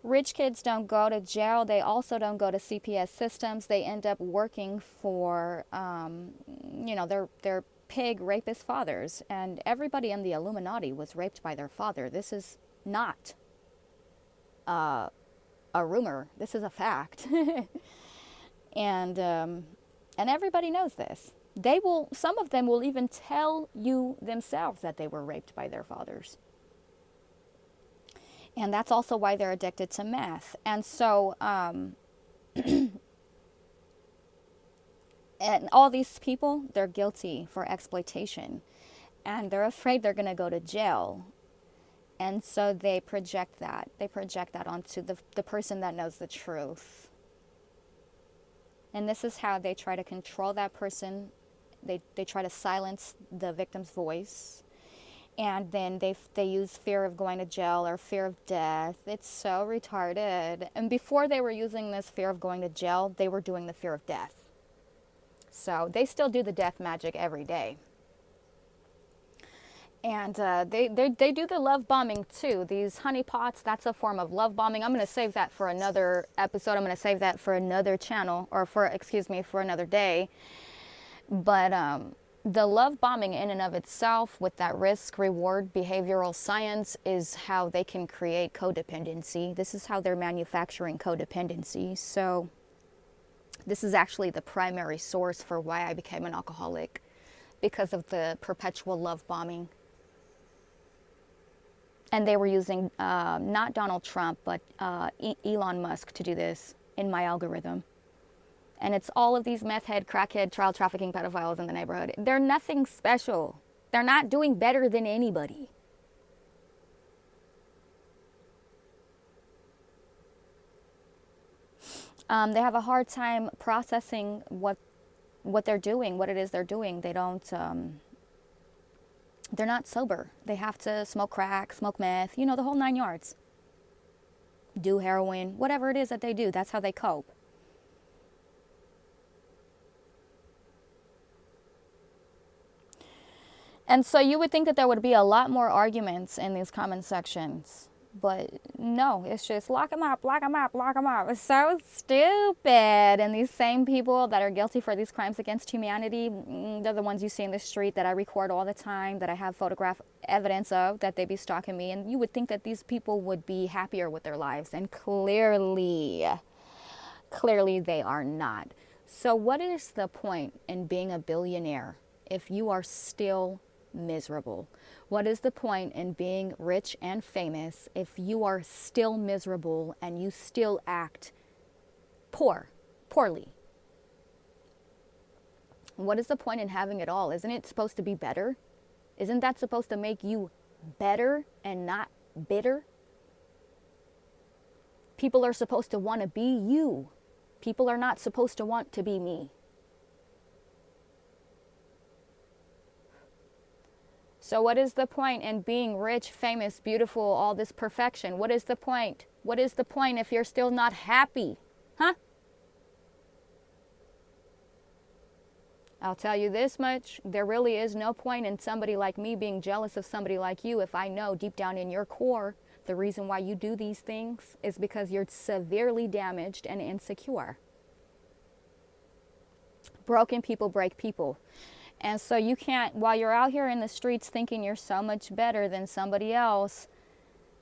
A: Rich kids don't go to jail. They also don't go to CPS systems. They end up working for, their pig rapist fathers. And everybody in the Illuminati was raped by their father. This is not a rumor. This is a fact. And everybody knows this. Some of them will even tell you themselves that they were raped by their fathers. And that's also why they're addicted to meth. And so, and all these people, they're guilty for exploitation. And they're afraid they're going to go to jail. And so they project that. They project that onto the person that knows the truth. And this is how they try to control that person. They try to silence the victim's voice. And then they use fear of going to jail or fear of death. It's so retarded. And before they were using this fear of going to jail, they were doing the fear of death. So they still do the death magic every day. And they do the love bombing too. These honeypots, that's a form of love bombing. I'm going to save that for another episode. I'm going to save that for another channel, or for another day. But the love bombing in and of itself, with that risk-reward behavioral science, is how they can create codependency. This is how they're manufacturing codependency. So this is actually the primary source for why I became an alcoholic, because of the perpetual love bombing. And they were using not Donald Trump, but Elon Musk to do this in my algorithm. And it's all of these meth head, crackhead, child trafficking pedophiles in the neighborhood. They're nothing special. They're not doing better than anybody. They have a hard time processing what they're doing, what it is they're doing. They don't, they're not sober. They have to smoke crack, smoke meth, the whole 9 yards. Do heroin, whatever it is that they do, that's how they cope. And so you would think that there would be a lot more arguments in these comment sections. But no, it's just lock them up, lock them up, lock them up. It's so stupid. And these same people that are guilty for these crimes against humanity, they're the ones you see in the street that I record all the time, that I have photograph evidence of, that they be stalking me. And you would think that these people would be happier with their lives. And clearly they are not. So what is the point in being a billionaire if you are still miserable? What is the point in being rich and famous if you are still miserable and you still act poorly? What is the point in having it all? Isn't it supposed to be better? Isn't that supposed to make you better and not bitter? People are supposed to want to be you. People are not supposed to want to be me. So what is the point in being rich, famous, beautiful, all this perfection? What is the point? What is the point if you're still not happy? Huh? I'll tell you this much. There really is no point in somebody like me being jealous of somebody like you if I know deep down in your core the reason why you do these things is because you're severely damaged and insecure. Broken people break people. And so you can't, while you're out here in the streets thinking you're so much better than somebody else,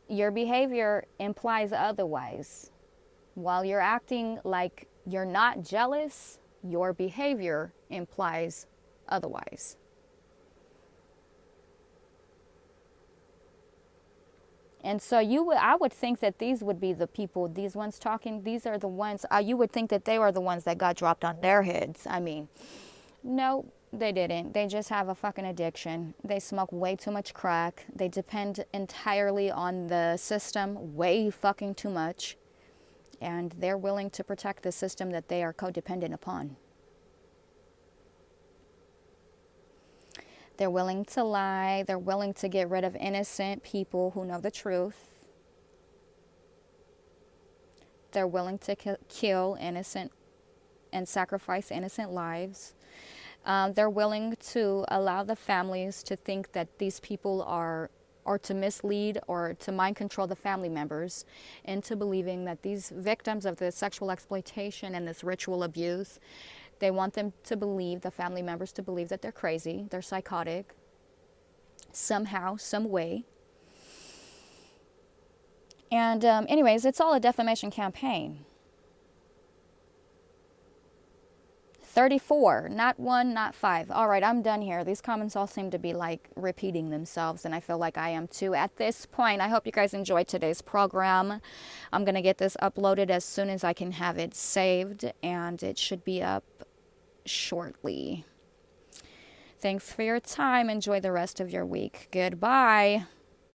A: your behavior implies otherwise. While you're acting like you're not jealous, your behavior implies otherwise. And so I would think that these would be the people, these ones talking, these are the ones, you would think that they were the ones that got dropped on their heads. I mean, no, they didn't. They just have a fucking addiction. They smoke way too much crack. They depend entirely on the system, way fucking too much. And they're willing to protect the system that they are codependent upon. They're willing to lie. They're willing to get rid of innocent people who know the truth. They're willing to kill innocent and sacrifice innocent lives. They're willing to allow the families to think that these people are, or to mislead or to mind control the family members into believing that these victims of the sexual exploitation and this ritual abuse, they want them to believe, the family members to believe that they're crazy, they're psychotic, somehow, some way. And anyways, it's all a defamation campaign. 34, not 1, not 5. All right, I'm done here. These comments all seem to be like repeating themselves, and I feel like I am too at this point. I hope you guys enjoyed today's program. I'm going to get this uploaded as soon as I can have it saved, and it should be up shortly. Thanks for your time. Enjoy the rest of your week. Goodbye.